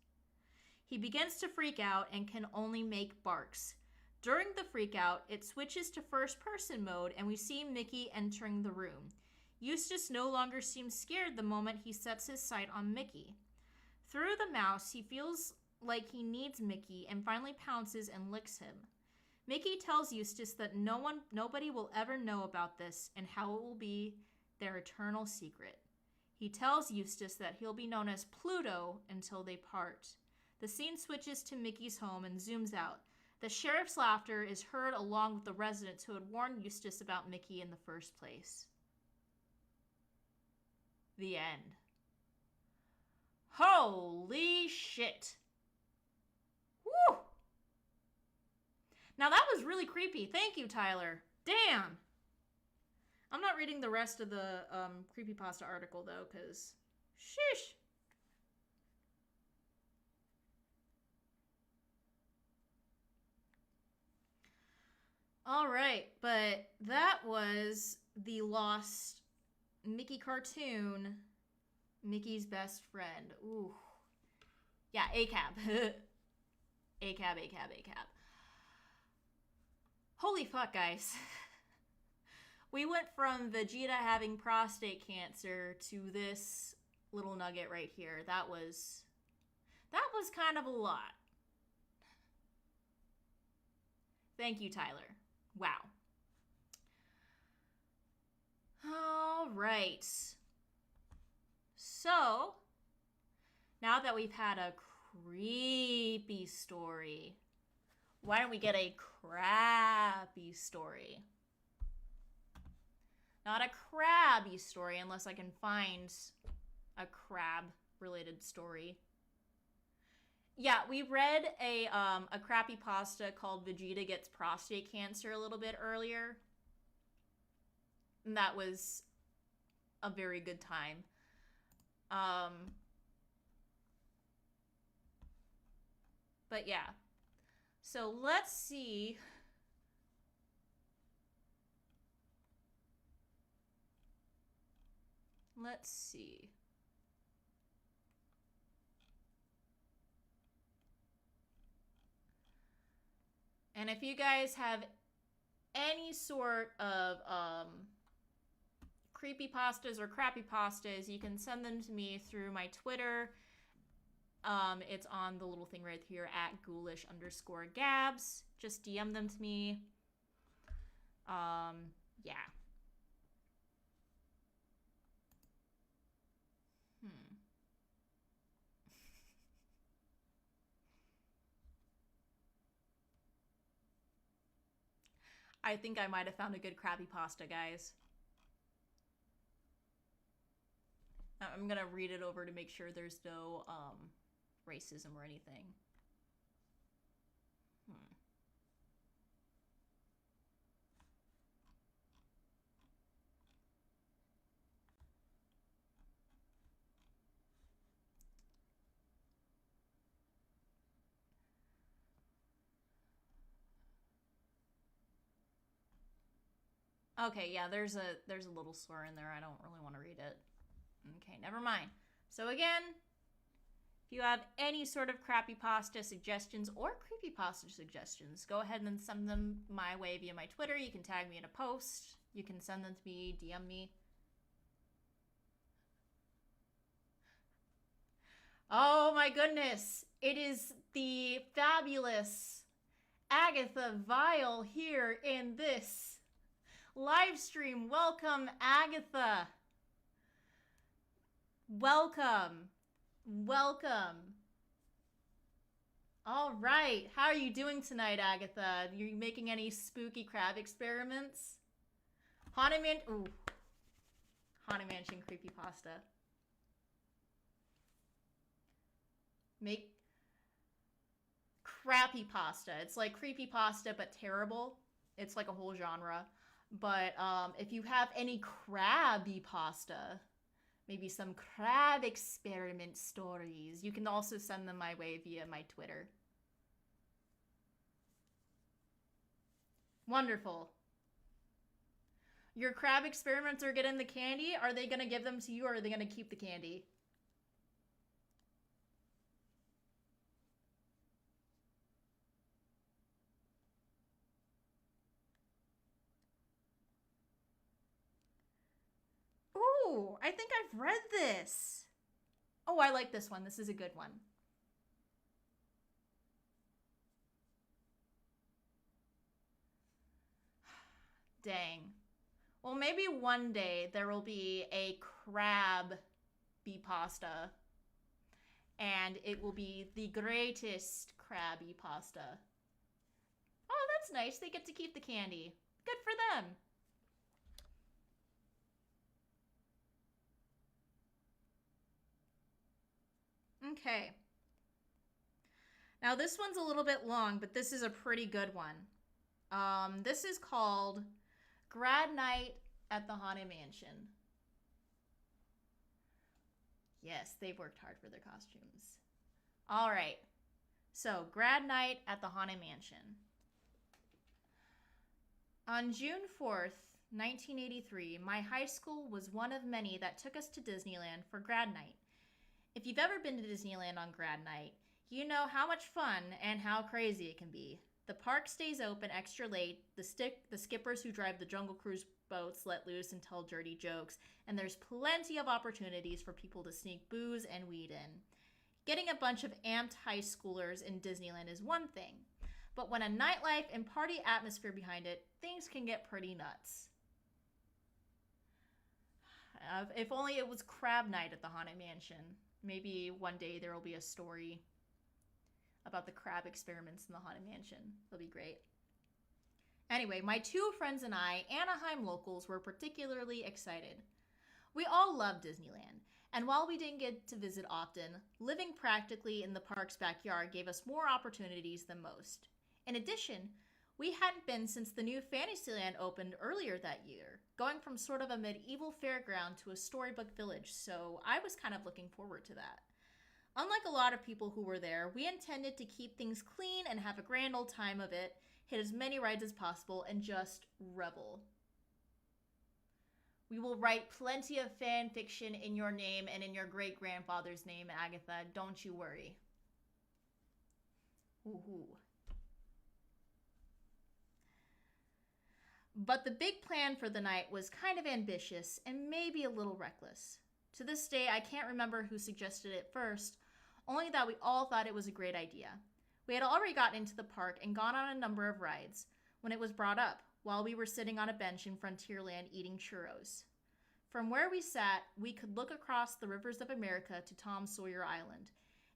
He begins to freak out and can only make barks. During the freak out, it switches to first-person mode and we see Mickey entering the room. Eustace no longer seems scared the moment he sets his sight on Mickey. Through the mouse, he feels like he needs Mickey and finally pounces and licks him. Mickey tells Eustace that nobody will ever know about this and how it will be their eternal secret. He tells Eustace that he'll be known as Pluto until they part. The scene switches to Mickey's home and zooms out. The sheriff's laughter is heard along with the residents who had warned Eustace about Mickey in the first place. The end. Holy shit. Woo! Now that was really creepy. Thank you, Tyler. Damn. I'm not reading the rest of the creepypasta article, though, because sheesh. All right, but that was the lost Mickey cartoon, Mickey's Best Friend. Ooh. Yeah, ACAB. ACAB. Holy fuck, guys. We went from Vegeta having prostate cancer to this little nugget right here. That was kind of a lot. Thank you, Tyler. Wow. All right. So, now that we've had a creepy story, why don't we get a crappy story? Not a crabby story unless I can find a crab-related story. Yeah, we read a creepypasta called Vegeta Gets Prostate Cancer a little bit earlier. And that was a very good time. But yeah. So let's see. Let's see. And if you guys have any sort of creepypastas or crappypastas, you can send them to me through my Twitter. It's on the little thing right here at ghoulish_gabs. Just DM them to me. Yeah. I think I might have found a good crappypasta, guys. I'm gonna read it over to make sure there's no racism or anything. Okay, yeah, there's a little slur in there. I don't really want to read it. Okay, never mind. So again, if you have any sort of crappypasta suggestions or creepypasta suggestions, go ahead and send them my way via my Twitter. You can tag me in a post. You can send them to me, DM me. Oh my goodness. It is the fabulous Agatha Vile here in this live stream. Welcome, Agatha. Welcome. Welcome. All right. How are you doing tonight, Agatha? Are you making any spooky crab experiments? Haunted Mansion creepypasta. Make crappy pasta. It's like creepy pasta but terrible. It's like a whole genre. But if you have any crabby pasta, maybe some crab experiment stories, you can also send them my way via my Twitter. Wonderful. Your crab experiments are getting the candy. Are they going to give them to you, or are they going to keep the candy? Ooh, I think I've read this. Oh, I like this one. This is a good one. Dang. Well, maybe one day there will be a crabby pasta. And it will be the greatest crabby pasta. Oh, that's nice. They get to keep the candy. Good for them. Okay. Now this one's a little bit long, but this is a pretty good one. This is called Grad Night at the Haunted Mansion. Yes, they've worked hard for their costumes. All right. So, Grad Night at the Haunted Mansion. On June 4th, 1983, my high school was one of many that took us to Disneyland for Grad Night. If you've ever been to Disneyland on Grad Night, you know how much fun and how crazy it can be. The park stays open extra late, the skippers who drive the Jungle Cruise boats let loose and tell dirty jokes, and there's plenty of opportunities for people to sneak booze and weed in. Getting a bunch of amped high schoolers in Disneyland is one thing, but when a nightlife and party atmosphere behind it, things can get pretty nuts. If only it was Crab Night at the Haunted Mansion. Maybe one day there will be a story about the crab experiments in the Haunted Mansion. It'll be great. Anyway, my two friends and I, Anaheim locals, were particularly excited. We all love Disneyland, and while we didn't get to visit often, living practically in the park's backyard gave us more opportunities than most. In addition, We hadn't been since the new Fantasyland opened earlier that year, going from sort of a medieval fairground to a storybook village, so I was kind of looking forward to that. Unlike a lot of people who were there, we intended to keep things clean and have a grand old time of it, hit as many rides as possible, and just revel. We will write plenty of fan fiction in your name and in your great-grandfather's name, Agatha. Don't you worry. Ooh. But the big plan for the night was kind of ambitious and maybe a little reckless. To this day, I can't remember who suggested it first, only that we all thought it was a great idea. We had already gotten into the park and gone on a number of rides when it was brought up, while we were sitting on a bench in Frontierland eating churros. From where we sat, we could look across the rivers of America to Tom Sawyer Island,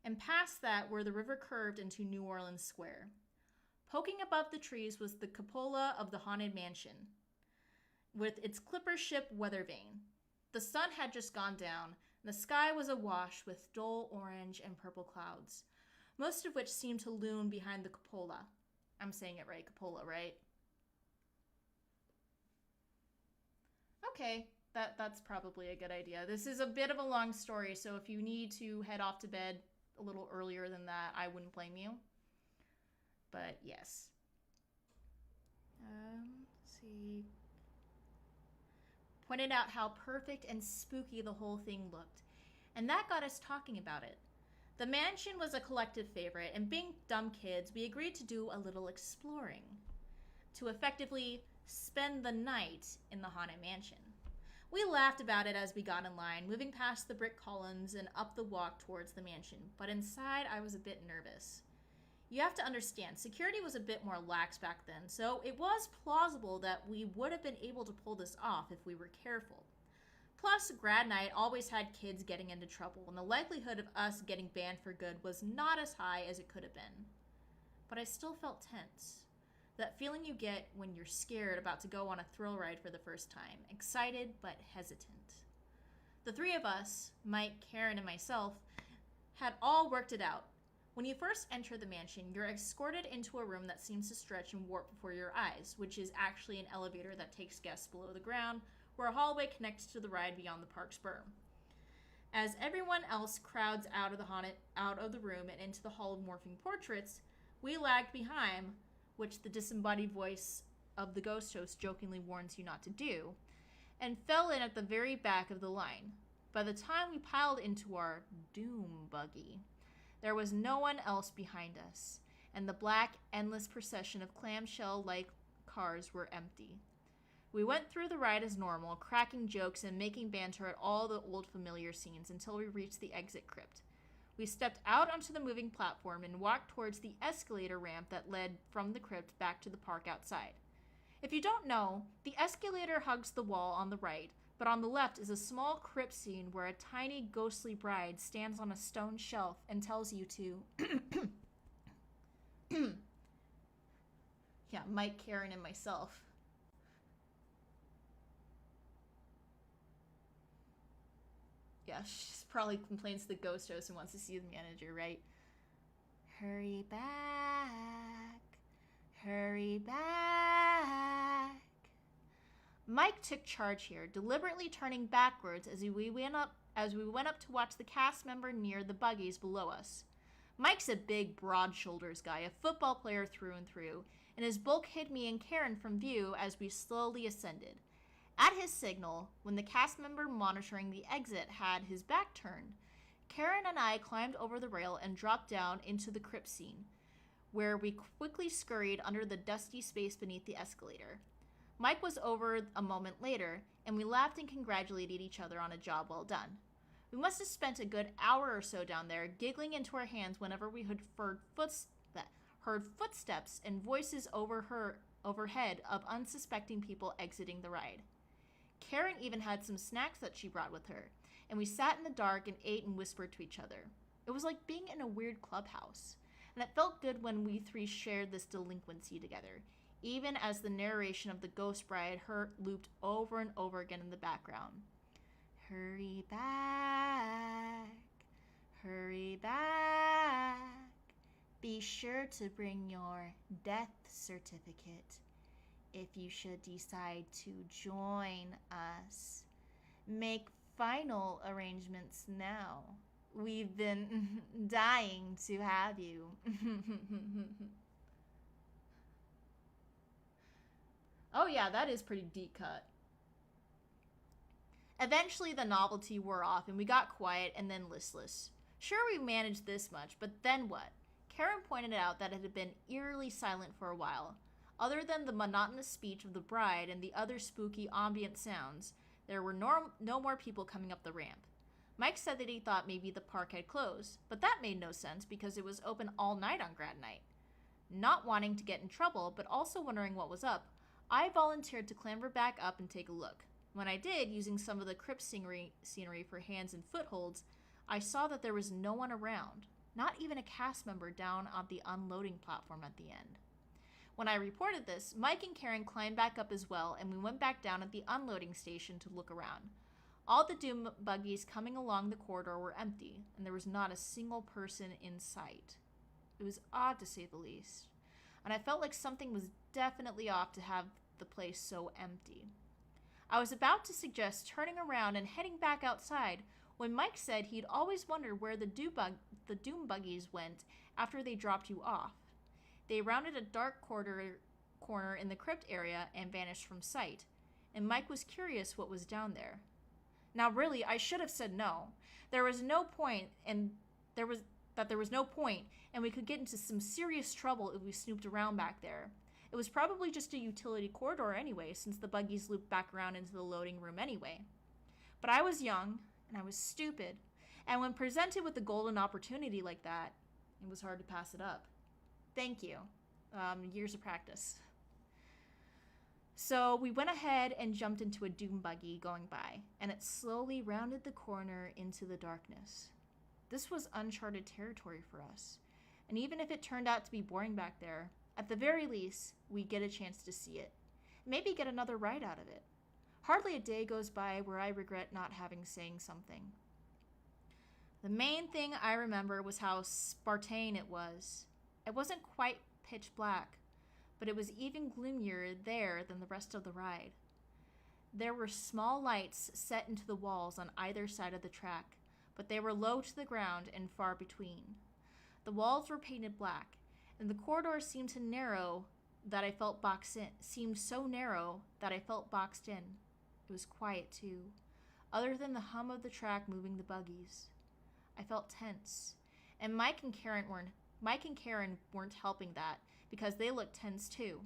and past that where the river curved into New Orleans Square. Poking above the trees was the cupola of the Haunted Mansion, with its clipper ship weather vane. The sun had just gone down, and the sky was awash with dull orange and purple clouds, most of which seemed to loom behind the cupola. I'm saying it right, cupola, right? Okay, that's probably a good idea. This is a bit of a long story, so if you need to head off to bed a little earlier than that, I wouldn't blame you. But yes. Let's see. Pointed out how perfect and spooky the whole thing looked, and that got us talking about it. The mansion was a collective favorite, and being dumb kids, we agreed to do a little exploring, to effectively spend the night in the Haunted Mansion. We laughed about it as we got in line, moving past the brick columns and up the walk towards the mansion, but inside I was a bit nervous. You have to understand, security was a bit more lax back then, so it was plausible that we would have been able to pull this off if we were careful. Plus, grad night always had kids getting into trouble, and the likelihood of us getting banned for good was not as high as it could have been. But I still felt tense. That feeling you get when you're scared about to go on a thrill ride for the first time, excited but hesitant. The three of us, Mike, Karen, and myself, had all worked it out. When you first enter the mansion, you're escorted into a room that seems to stretch and warp before your eyes, which is actually an elevator that takes guests below the ground, where a hallway connects to the ride beyond the park's berm. As everyone else crowds out of the room and into the Hall of Morphing Portraits, we lagged behind, which the disembodied voice of the ghost host jokingly warns you not to do, and fell in at the very back of the line. By the time we piled into our doom buggy, there was no one else behind us, and the black, endless procession of clamshell-like cars were empty. We went through the ride as normal, cracking jokes and making banter at all the old familiar scenes until we reached the exit crypt. We stepped out onto the moving platform and walked towards the escalator ramp that led from the crypt back to the park outside. If you don't know, the escalator hugs the wall on the right, but on the left is a small crypt scene where a tiny ghostly bride stands on a stone shelf and tells you to yeah, Mike, Karen, and myself. Yeah, she probably complains to the ghost host and wants to see the manager, right? Hurry back. Hurry back. Mike took charge here, deliberately turning backwards as we went up to watch the cast member near the buggies below us. Mike's a big, broad-shoulders guy, a football player through and through, and his bulk hid me and Karen from view as we slowly ascended. At his signal, when the cast member monitoring the exit had his back turned, Karen and I climbed over the rail and dropped down into the crypt scene, where we quickly scurried under the dusty space beneath the escalator. Mike was over a moment later, and we laughed and congratulated each other on a job well done. We must have spent a good hour or so down there, giggling into our hands whenever we had heard footsteps and voices overhead of unsuspecting people exiting the ride. Karen even had some snacks that she brought with her, and we sat in the dark and ate and whispered to each other. It was like being in a weird clubhouse, and it felt good when we three shared this delinquency together, even as the narration of the ghost bride looped over and over again in the background. Hurry back, hurry back, Be sure to bring your death certificate if you should decide to join us. Make final arrangements now. We've been dying to have you. Oh yeah, that is pretty deep cut. Eventually the novelty wore off and we got quiet and then listless. Sure, we managed this much, but then what? Karen pointed out that it had been eerily silent for a while. Other than the monotonous speech of the bride and the other spooky ambient sounds, there were no more people coming up the ramp. Mike said that he thought maybe the park had closed, but that made no sense because it was open all night on Grad night. Not wanting to get in trouble, but also wondering what was up, I volunteered to clamber back up and take a look. When I did, using some of the crypt scenery for hands and footholds, I saw that there was no one around, not even a cast member down on the unloading platform at the end. When I reported this, Mike and Karen climbed back up as well, and we went back down at the unloading station to look around. All the doom buggies coming along the corridor were empty, and there was not a single person in sight. It was odd to say the least, and I felt like something was definitely off to have the place so empty. I was about to suggest turning around and heading back outside when Mike said he'd always wondered where the doom buggies went after they dropped you off. They rounded a dark corner in the crypt area and vanished from sight, and Mike was curious what was down there. Now really, I should have said no. There was no point, and we could get into some serious trouble if we snooped around back there. It was probably just a utility corridor anyway, since the buggies looped back around into the loading room anyway. But I was young, and I was stupid, and when presented with a golden opportunity like that, it was hard to pass it up. Thank you. Years of practice. So we went ahead and jumped into a doom buggy going by, and it slowly rounded the corner into the darkness. This was uncharted territory for us, and even if it turned out to be boring back there, at the very least, we get a chance to see it. Maybe get another ride out of it. Hardly a day goes by where I regret not having saying something. The main thing I remember was how Spartan it was. It wasn't quite pitch black, but it was even gloomier there than the rest of the ride. There were small lights set into the walls on either side of the track, but they were low to the ground and far between. The walls were painted black, and the corridor seemed so narrow that I felt boxed in. It was quiet too, other than the hum of the track moving the buggies. I felt tense, and Mike and Karen weren't helping that because they looked tense too.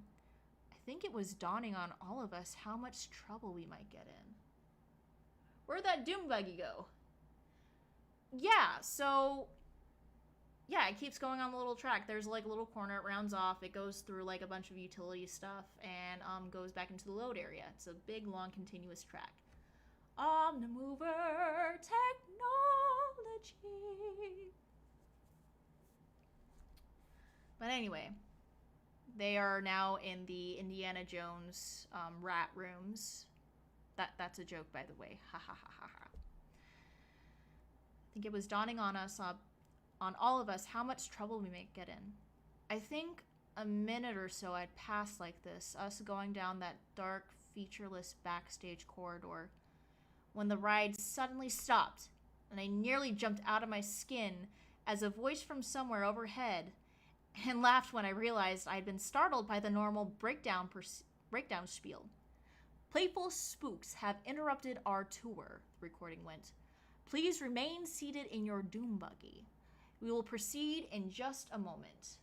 I think it was dawning on all of us how much trouble we might get in. Where'd that doom buggy go? It keeps going on the little track. There's like a little corner, it rounds off, it goes through like a bunch of utility stuff and goes back into the load area. It's a big, long, continuous track. Omnimover technology. But anyway, they are now in the Indiana Jones rat rooms. That's a joke, by the way. Ha ha ha ha ha. I think it was dawning on us, on all of us, how much trouble we might get in. I think a minute or so I'd passed like this, us going down that dark, featureless backstage corridor, when the ride suddenly stopped, and I nearly jumped out of my skin as a voice from somewhere overhead, and laughed when I realized I had been startled by the normal breakdown spiel. Playful spooks have interrupted our tour, the recording went. Please remain seated in your doom buggy. We will proceed in just a moment.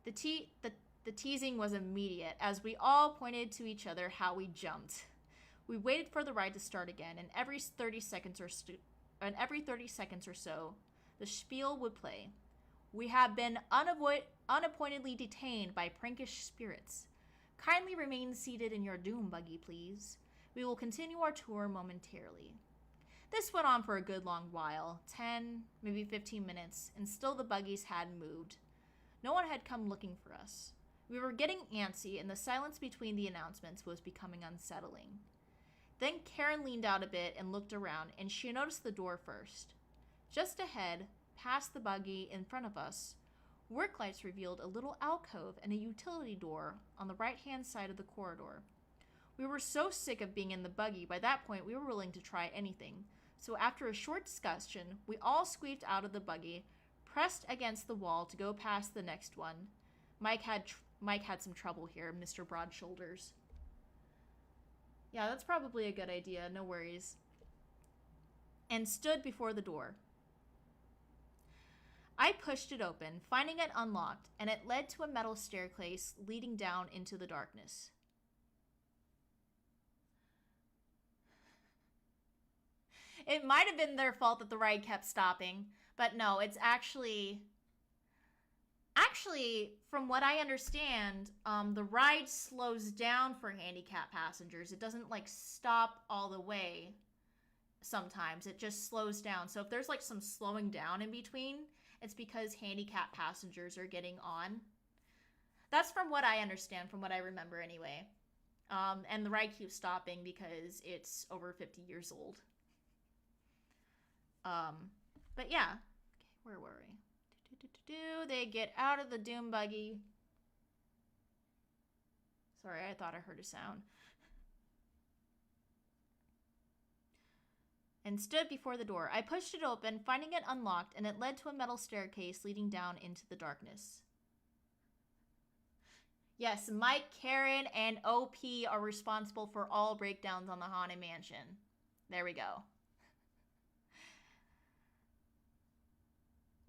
The teasing was immediate as we all pointed to each other how we jumped. We waited for the ride to start again, and every 30 seconds or so, the spiel would play. We have been unappointedly detained by prankish spirits. Kindly remain seated in your doom buggy, please. We will continue our tour momentarily. This went on for a good long while, 10, maybe 15 minutes, and still the buggies hadn't moved. No one had come looking for us. We were getting antsy, and the silence between the announcements was becoming unsettling. Then Karen leaned out a bit and looked around, and she noticed the door first. Just ahead, past the buggy in front of us, work lights revealed a little alcove and a utility door on the right-hand side of the corridor. We were so sick of being in the buggy, by that point we were willing to try anything. So after a short discussion, we all squeezed out of the buggy, pressed against the wall to go past the next one. Mike had some trouble here, Mr. Broad Shoulders. Yeah, that's probably a good idea, no worries. And stood before the door. I pushed it open, finding it unlocked, and it led to a metal staircase leading down into the darkness. It might have been their fault that the ride kept stopping, but no, it's actually, from what I understand, the ride slows down for handicapped passengers. It doesn't like stop all the way. Sometimes it just slows down. So if there's like some slowing down in between, it's because handicapped passengers are getting on. That's from what I understand, from what I remember anyway. And the ride keeps stopping because it's over 50 years old. But yeah. Okay, where were we? They get out of the doom buggy. Sorry, I thought I heard a sound. And stood before the door. I pushed it open, finding it unlocked, and it led to a metal staircase leading down into the darkness. Yes, Mike, Karen, and OP are responsible for all breakdowns on the Haunted Mansion. There we go.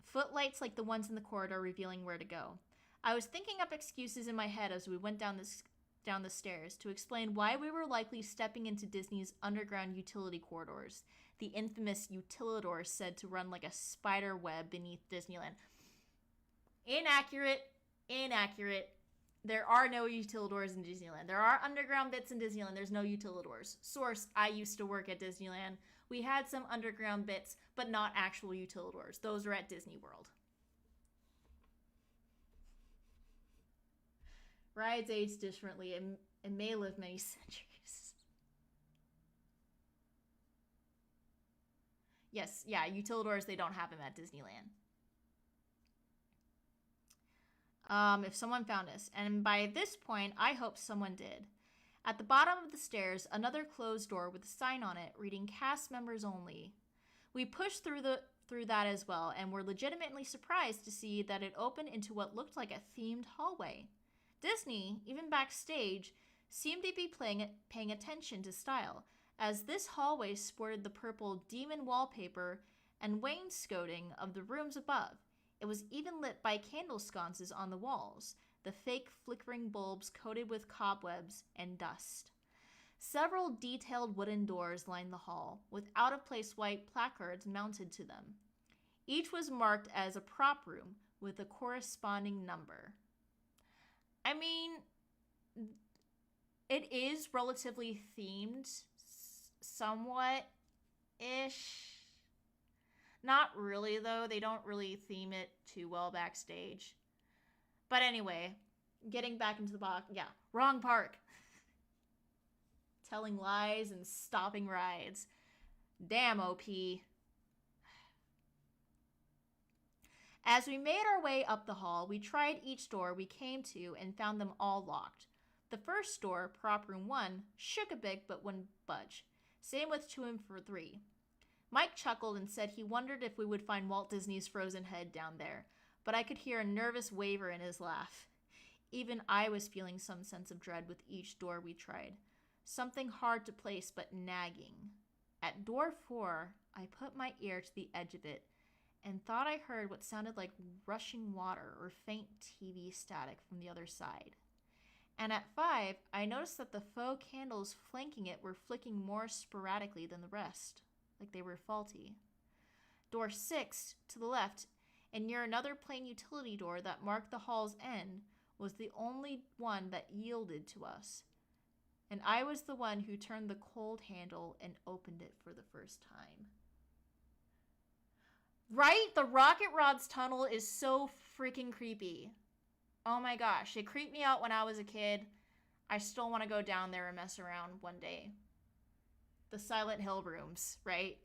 Footlights like the ones in the corridor revealing where to go. I was thinking up excuses in my head as we went down the stairs to explain why we were likely stepping into Disney's underground utility corridors, the infamous utilidor said to run like a spider web beneath Disneyland. Inaccurate. There are no utilidors in Disneyland. There are underground bits in Disneyland. There's no utilidors. Source, I used to work at Disneyland. We had some underground bits, but not actual utilidors. Those are at Disney World. Rides age differently and may live many centuries. Yes, yeah, utilidors, they don't have them at Disneyland. If someone found us, and by this point, I hope someone did. At the bottom of the stairs, another closed door with a sign on it reading cast members only. We pushed through that as well, and were legitimately surprised to see that it opened into what looked like a themed hallway. Disney, even backstage, seemed to be paying attention to style, as this hallway sported the purple demon wallpaper and wainscoting of the rooms above. It was even lit by candle sconces on the walls, the fake flickering bulbs coated with cobwebs and dust. Several detailed wooden doors lined the hall, with out-of-place white placards mounted to them. Each was marked as a prop room with a corresponding number. I mean, it is relatively themed, somewhat-ish. Not really, though. They don't really theme it too well backstage. But anyway, getting back into the box. Yeah, wrong park. Telling lies and stopping rides. Damn, OP. As we made our way up the hall, we tried each door we came to and found them all locked. The first door, prop room 1, shook a bit but wouldn't budge. Same with 2 and 3. Mike chuckled and said he wondered if we would find Walt Disney's frozen head down there, but I could hear a nervous waver in his laugh. Even I was feeling some sense of dread with each door we tried. Something hard to place but nagging. At door 4, I put my ear to the edge of it and thought I heard what sounded like rushing water or faint TV static from the other side. And at 5, I noticed that the faux candles flanking it were flicking more sporadically than the rest, like they were faulty. Door 6, to the left, and near another plain utility door that marked the hall's end, was the only one that yielded to us. And I was the one who turned the cold handle and opened it for the first time. Right? The Rocket Rod's tunnel is so freaking creepy. Oh my gosh, it creeped me out when I was a kid. I still want to go down there and mess around one day. The Silent Hill rooms, right?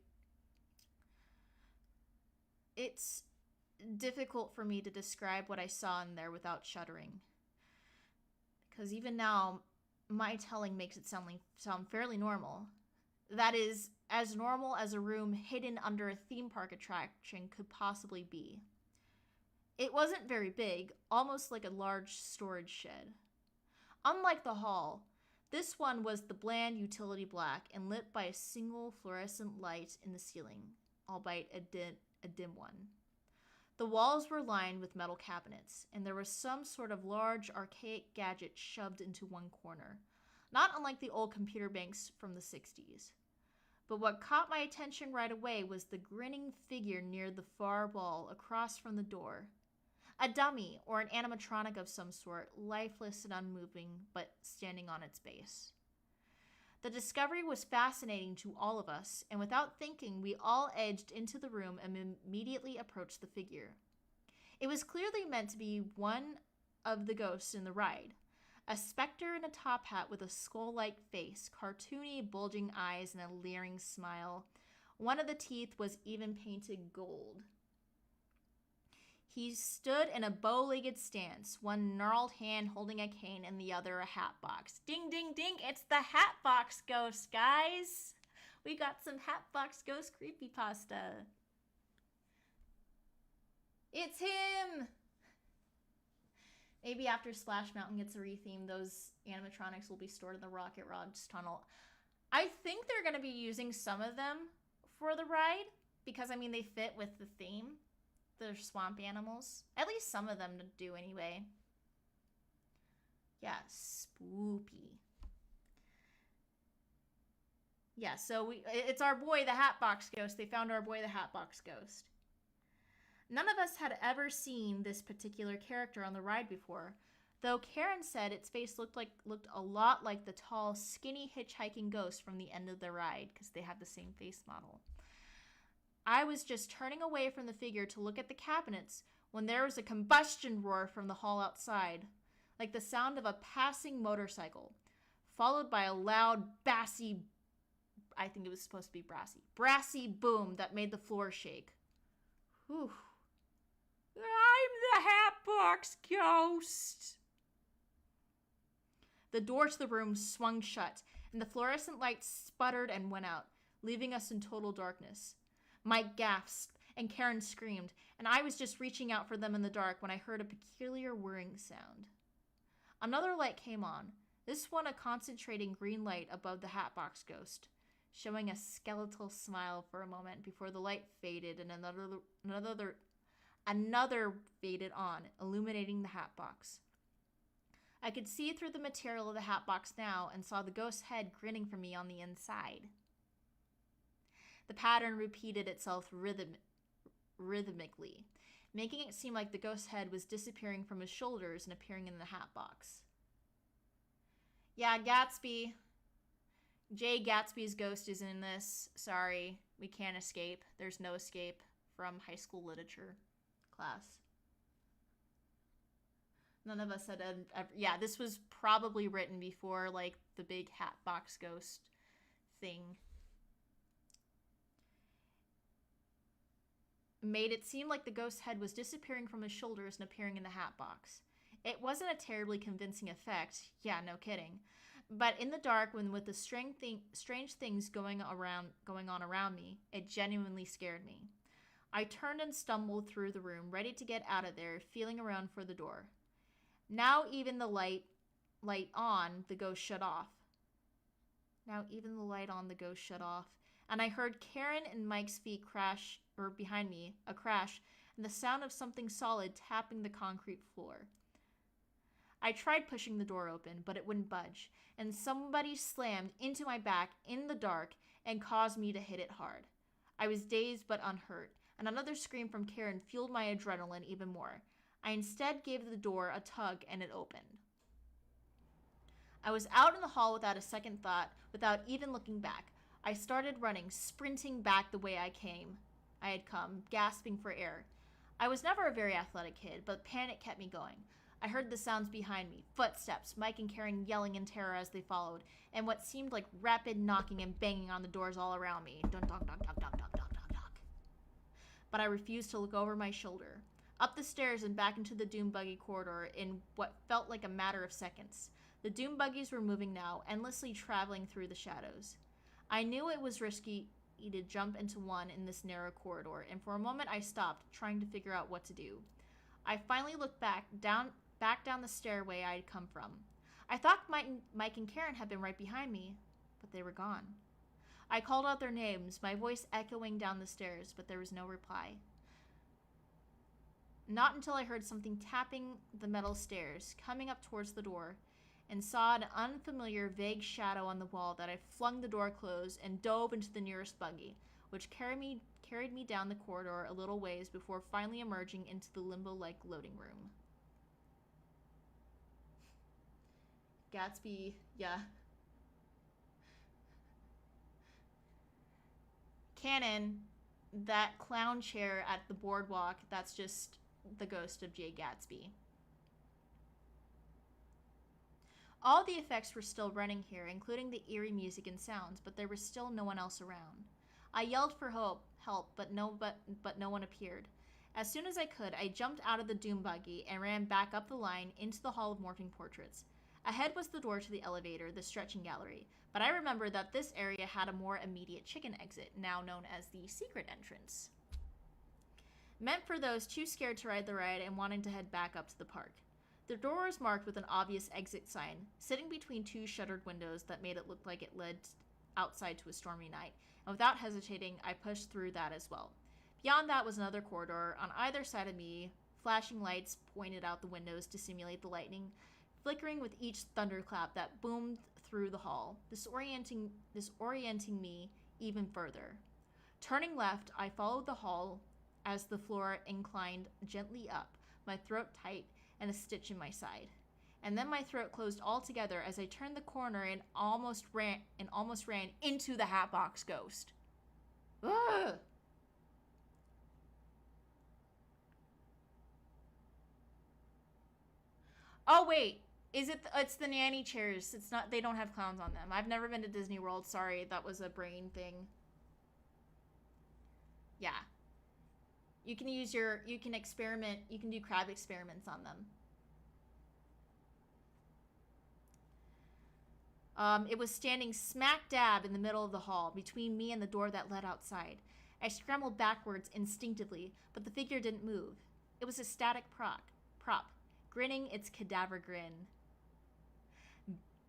It's difficult for me to describe what I saw in there without shuddering. Because even now, my telling makes it sound fairly normal. That is, as normal as a room hidden under a theme park attraction could possibly be. It wasn't very big, almost like a large storage shed. Unlike the hall, this one was the bland utility black and lit by a single fluorescent light in the ceiling, albeit a dim one. The walls were lined with metal cabinets, and there was some sort of large archaic gadget shoved into one corner, not unlike the old computer banks from the 60s. But what caught my attention right away was the grinning figure near the far wall across from the door. A dummy, or an animatronic of some sort, lifeless and unmoving, but standing on its base. The discovery was fascinating to all of us, and without thinking, we all edged into the room and immediately approached the figure. It was clearly meant to be one of the ghosts in the ride. A specter in a top hat with a skull-like face, cartoony, bulging eyes, and a leering smile. One of the teeth was even painted gold. He stood in a bow-legged stance, one gnarled hand holding a cane and the other a hat box. Ding, ding, ding, it's the Hatbox Ghost, guys! We got some Hatbox Ghost creepypasta. It's him! Maybe after Splash Mountain gets a retheme, those animatronics will be stored in the Rocket Rod's tunnel. I think they're going to be using some of them for the ride, because, I mean, they fit with the theme. They're swamp animals. At least some of them do anyway. Yeah, spoopy. Yeah, so it's our boy, the Hatbox Ghost. They found our boy, the Hatbox Ghost. None of us had ever seen this particular character on the ride before, though Karen said its face looked a lot like the tall, skinny hitchhiking ghost from the end of the ride, because they have the same face model. I was just turning away from the figure to look at the cabinets when there was a combustion roar from the hall outside, like the sound of a passing motorcycle, followed by a loud, bassy, I think it was supposed to be brassy boom that made the floor shake. Whew. I'm the Hatbox Ghost! The door to the room swung shut, and the fluorescent light sputtered and went out, leaving us in total darkness. Mike gasped, and Karen screamed, and I was just reaching out for them in the dark when I heard a peculiar whirring sound. Another light came on, this one a concentrating green light above the Hatbox Ghost, showing a skeletal smile for a moment before the light faded and another faded on, illuminating the Hatbox. I could see through the material of the Hatbox now and saw the ghost's head grinning for me on the inside. The pattern repeated itself rhythmically, making it seem like the ghost's head was disappearing from his shoulders and appearing in the Hatbox. Yeah, Gatsby. Jay Gatsby's ghost is in this. Sorry, we can't escape. There's no escape from high school literature class. None of us had ever... Yeah, this was probably written before, like, the big Hatbox Ghost thing. Made it seem like the ghost's head was disappearing from his shoulders and appearing in the Hatbox. It wasn't a terribly convincing effect. Yeah, no kidding. But in the dark, when with the strange things going on around me, it genuinely scared me. I turned and stumbled through the room, ready to get out of there, feeling around for the door. Now even the light on, the ghost shut off. And I heard Karen and Mike's feet crash, or behind me, a crash, and the sound of something solid tapping the concrete floor. I tried pushing the door open, but it wouldn't budge, and somebody slammed into my back in the dark and caused me to hit it hard. I was dazed but unhurt, and another scream from Karen fueled my adrenaline even more. I instead gave the door a tug and it opened. I was out in the hall without a second thought, without even looking back. I started running, sprinting back the way I had come, gasping for air. I was never a very athletic kid, but panic kept me going. I heard the sounds behind me, footsteps, Mike and Karen yelling in terror as they followed, and what seemed like rapid knocking and banging on the doors all around me. Dun, dun, dun, dun, dun, dun, dun, dun, dun. But I refused to look over my shoulder. up the stairs and back into the doom buggy corridor in what felt like a matter of seconds. The doom buggies were moving now, endlessly traveling through the shadows. I knew it was risky to jump into one in this narrow corridor, and for a moment I stopped, trying to figure out what to do. I finally looked back down the stairway I had come from. I thought Mike and Karen had been right behind me, but they were gone. I called out their names, my voice echoing down the stairs, but there was no reply. Not until I heard something tapping the metal stairs, coming up towards the door, and saw an unfamiliar, vague shadow on the wall that I flung the door closed and dove into the nearest buggy, which carried me down the corridor a little ways before finally emerging into the limbo-like loading room. Gatsby, yeah. Canon, that clown chair at the boardwalk, that's just the ghost of Jay Gatsby. All the effects were still running here, including the eerie music and sounds, but there was still no one else around. I yelled for help, but no one appeared. As soon as I could, I jumped out of the doom buggy and ran back up the line into the Hall of Morphing Portraits. Ahead was the door to the elevator, the stretching gallery, but I remembered that this area had a more immediate chicken exit, now known as the secret entrance. Meant for those too scared to ride the ride and wanting to head back up to the park. The door was marked with an obvious exit sign, sitting between two shuttered windows that made it look like it led outside to a stormy night, and without hesitating, I pushed through that as well. Beyond that was another corridor. On either side of me, flashing lights pointed out the windows to simulate the lightning, flickering with each thunderclap that boomed through the hall, disorienting me even further. Turning left, I followed the hall as the floor inclined gently up, my throat tight, and a stitch in my side. And then my throat closed altogether as I turned the corner and almost ran into the Hatbox Ghost. Ugh! Oh wait, it's the nanny chairs. It's not, they don't have clowns on them. I've never been to Disney World. Sorry, that was a brain thing. Yeah. You can experiment, you can do crab experiments on them. It was standing smack dab in the middle of the hall, between me and the door that led outside. I scrambled backwards instinctively, but the figure didn't move. It was a static prop, grinning its cadaver grin,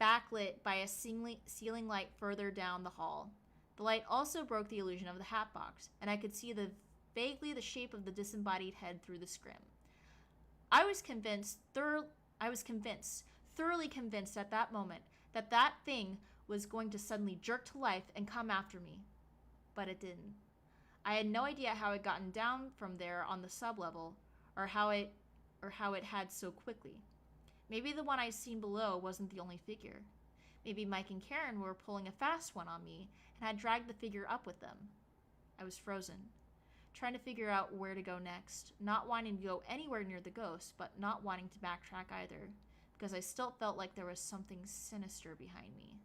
backlit by a ceiling light further down the hall. The light also broke the illusion of the Hatbox, and I could see vaguely the shape of the disembodied head through the scrim. I was thoroughly convinced at that moment that thing was going to suddenly jerk to life and come after me. But it didn't. I had no idea how it gotten down from there on the sublevel, or how it had so quickly. Maybe the one I'd seen below wasn't the only figure. Maybe Mike and Karen were pulling a fast one on me and had dragged the figure up with them. I was frozen, trying to figure out where to go next, not wanting to go anywhere near the ghost, but not wanting to backtrack either, because I still felt like there was something sinister behind me.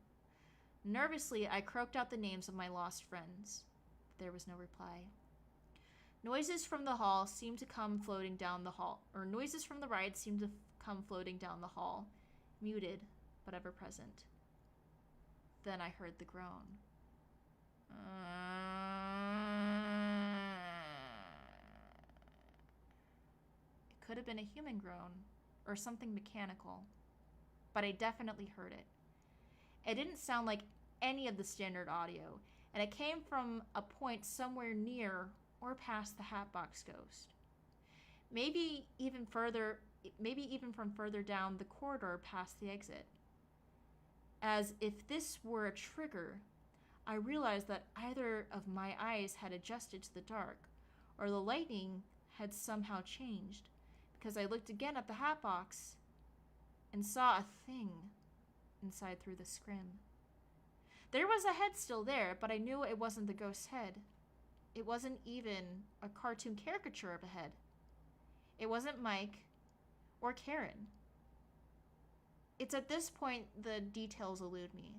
Nervously, I croaked out the names of my lost friends. There was no reply. Noises from the hall seemed to come floating down the hall, or noises from the ride seemed to come floating down the hall, muted, but ever present. Then I heard the groan. It could have been a human groan, or something mechanical, but I definitely heard it. It didn't sound like any of the standard audio, and it came from a point somewhere near or past the Hatbox Ghost. Maybe even from further down the corridor past the exit. As if this were a trigger, I realized that either of my eyes had adjusted to the dark, or the lighting had somehow changed, because I looked again at the Hatbox and saw a thing inside through the scrim. There was a head still there, but I knew it wasn't the ghost's head. It wasn't even a cartoon caricature of a head. It wasn't Mike or Karen. It's at this point the details elude me.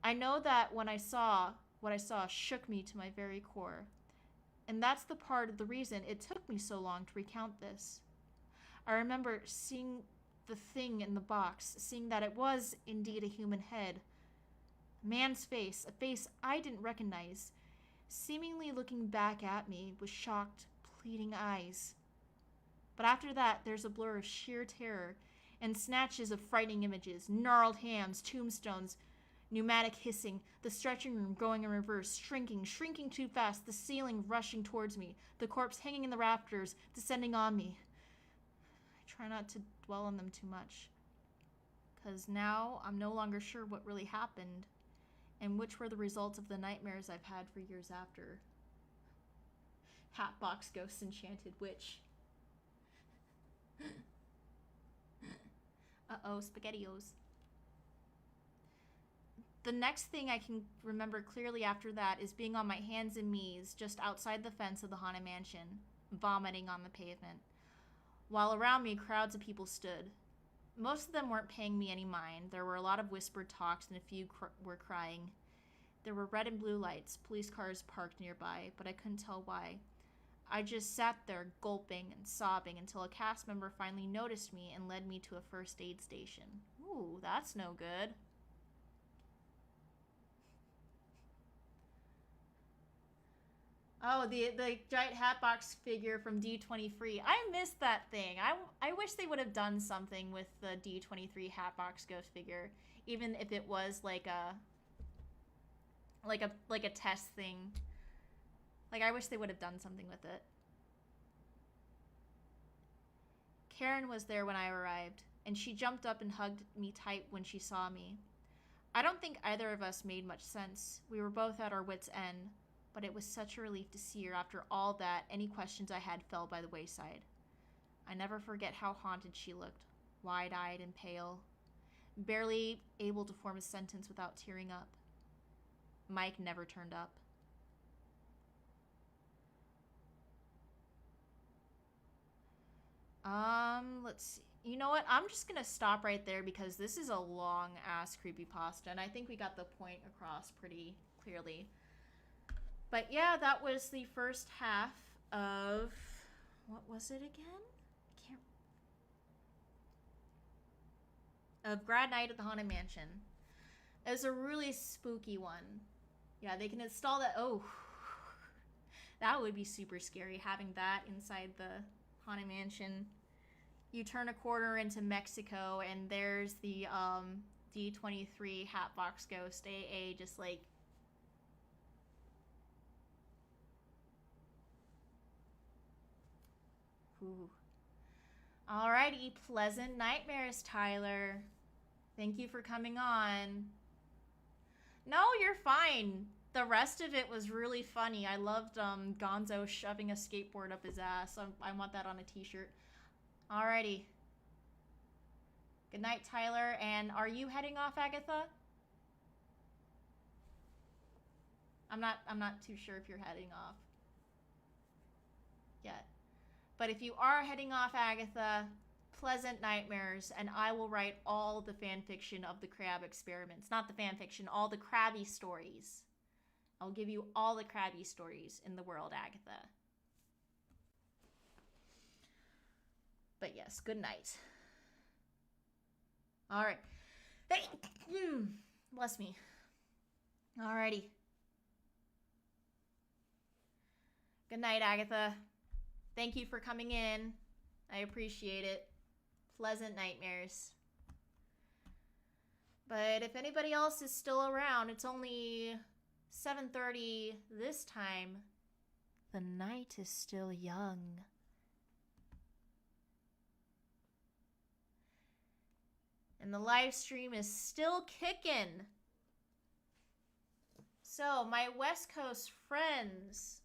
I know that what I saw shook me to my very core. And that's the part of the reason it took took me so long to recount this. I remember seeing the thing in the box, seeing that it was indeed a human head. A man's face, a face I didn't recognize, seemingly looking back at me with shocked, pleading eyes. But after that, there's a blur of sheer terror and snatches of frightening images, gnarled hands, tombstones, pneumatic hissing, the stretching room going in reverse, shrinking too fast, the ceiling rushing towards me, the corpse hanging in the rafters, descending on me. I try not to dwell on them too much, because now I'm no longer sure what really happened and which were the results of the nightmares I've had for years after. Hatbox Ghost, Enchanted Witch. Uh-oh, SpaghettiOs. The next thing I can remember clearly after that is being on my hands and knees just outside the fence of the Haunted Mansion, vomiting on the pavement, while around me crowds of people stood. Most of them weren't paying me any mind. There were a lot of whispered talks and a few were crying. There were red and blue lights, police cars parked nearby, but I couldn't tell why. I just sat there gulping and sobbing until a cast member finally noticed me and led me to a first aid station. Ooh, that's no good. Oh, the giant Hatbox figure from D23. I missed that thing. I wish they would have done something with the D23 Hatbox Ghost figure, even if it was like a test thing. Like, I wish they would have done something with it. Karen was there when I arrived, and she jumped up and hugged me tight when she saw me. I don't think either of us made much sense. We were both at our wits' end, but it was such a relief to see her. After all that, any questions I had fell by the wayside. I never forget how haunted she looked, wide-eyed and pale, barely able to form a sentence without tearing up. Mike never turned up. Let's see. You know what? I'm just gonna stop right there because this is a long-ass creepypasta, and I think we got the point across pretty clearly. But yeah, that was the first half of... What was it again? Of Grad Night at the Haunted Mansion. It was a really spooky one. Yeah, they can install that... Oh. That would be super scary, having that inside the Haunted Mansion. You turn a corner into Mexico, and there's the D23 Hatbox Ghost AA just like... Ooh. Alrighty, pleasant nightmares, Tyler. Thank you for coming on. No, you're fine. The rest of it was really funny. I loved Gonzo shoving a skateboard up his ass. I want that on a t-shirt. Alrighty. Good night, Tyler. And are you heading off, Agatha? I'm not too sure if you're heading off yet. But if you are heading off, Agatha, pleasant nightmares, and I will write all the fan fiction of the crab experiments. Not the fan fiction, all the crabby stories. I'll give you all the crabby stories in the world, Agatha. But yes, good night. Alright. Hey! Bless me. Alrighty. Good night, Agatha. Thank you for coming in. I appreciate it. Pleasant nightmares. But if anybody else is still around, it's only 7:30 this time. The night is still young. And the live stream is still kicking. So, my West Coast friends,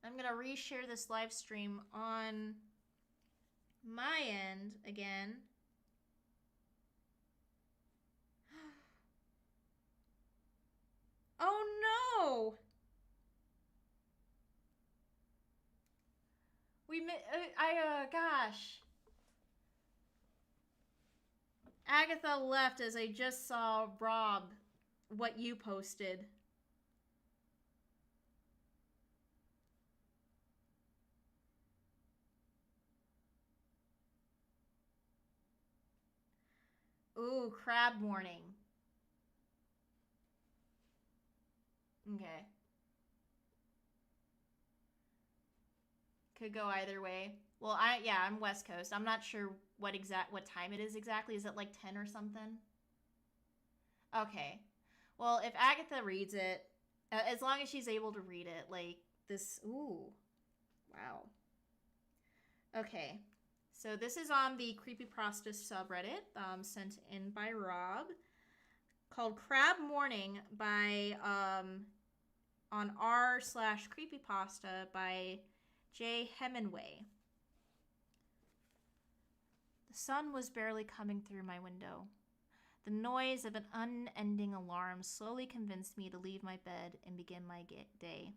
I'm going to reshare this live stream on my end again. Oh no! Gosh. Agatha left as I just saw Rob, what you posted. Ooh, crab morning. Okay. Could go either way. Well, I'm West Coast. I'm not sure what time it is exactly. Is it like 10 or something? Okay. Well, if Agatha reads it, as long as she's able to read it, like this. Ooh. Wow. Okay. So this is on the Creepypasta subreddit, sent in by Rob, called Crab Morning by on r/creepypasta by J. Hemingway. The sun was barely coming through my window. The noise of an unending alarm slowly convinced me to leave my bed and begin my day.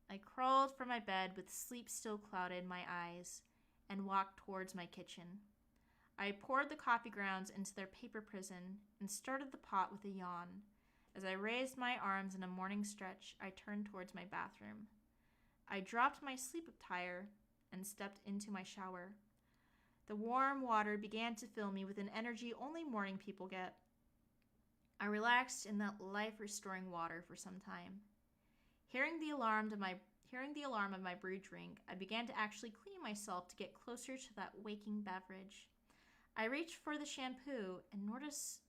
I crawled from my bed with sleep still clouded my eyes and walked towards my kitchen. I poured the coffee grounds into their paper prison and started the pot with a yawn. As I raised my arms in a morning stretch, I turned towards my bathroom. I dropped my sleep attire and stepped into my shower. The warm water began to fill me with an energy only morning people get. I relaxed in that life-restoring water for some time. Hearing the alarm of my brewed drink, I began to actually clean myself to get closer to that waking beverage. I reached for the shampoo and noticed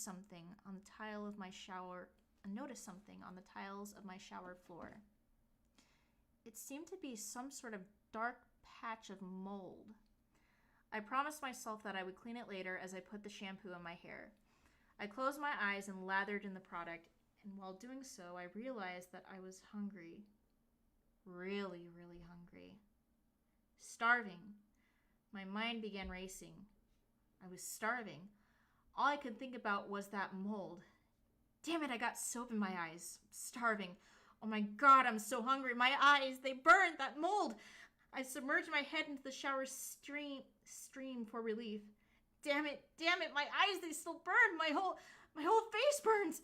something on the tile of my shower. On the tiles of my shower floor. It seemed to be some sort of dark patch of mold. I promised myself that I would clean it later as I put the shampoo in my hair. I closed my eyes and lathered in the product, and while doing so, I realized that I was hungry. Really, really hungry. Starving. My mind began racing. I was starving. All I could think about was that mold. Damn it, I got soap in my eyes. Starving. Oh my god, I'm so hungry. My eyes, they burned. That mold. I submerged my head into the shower stream for relief. Damn it, my eyes, they still burn. My whole face burns.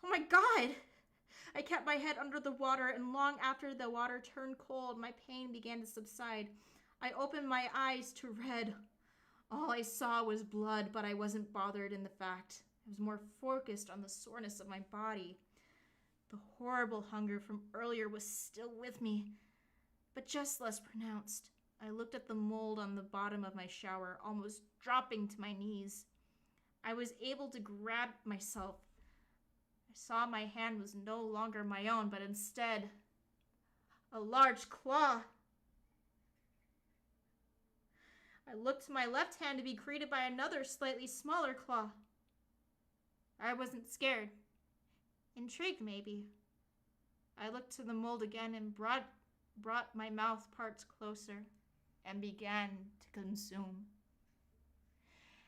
Oh my god. I kept my head under the water, and long after the water turned cold, my pain began to subside. I opened my eyes to red. All I saw was blood, but I wasn't bothered in the fact. I was more focused on the soreness of my body. The horrible hunger from earlier was still with me, but just less pronounced. I looked at the mold on the bottom of my shower, almost dropping to my knees. I was able to grab myself. I saw my hand was no longer my own, but instead a large claw. I looked to my left hand to be greeted by another slightly smaller claw. I wasn't scared. Intrigued, maybe. I looked to the mold again and brought my mouth parts closer and began to consume.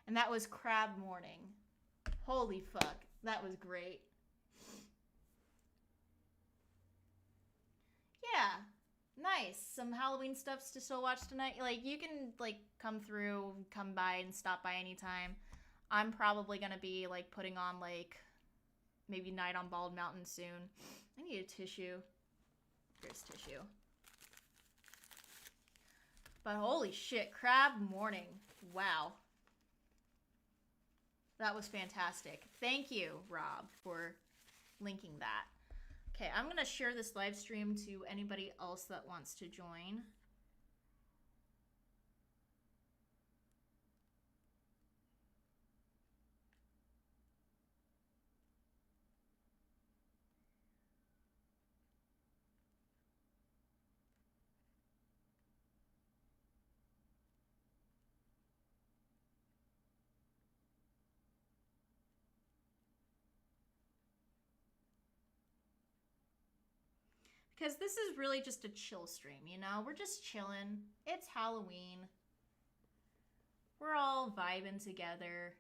And that was Crab Morning. Holy fuck, that was great. Yeah, nice. Some Halloween stuffs to still watch tonight. Like, you can, like, come by and stop by anytime. I'm probably gonna be, like, putting on, like, maybe Night on Bald Mountain soon. I need a tissue. There's tissue. But holy shit, Crab Morning. Wow. That was fantastic. Thank you, Rob, for linking that. Okay, I'm going to share this live stream to anybody else that wants to join. Because this is really just a chill stream, you know? We're just chilling. It's Halloween. We're all vibing together.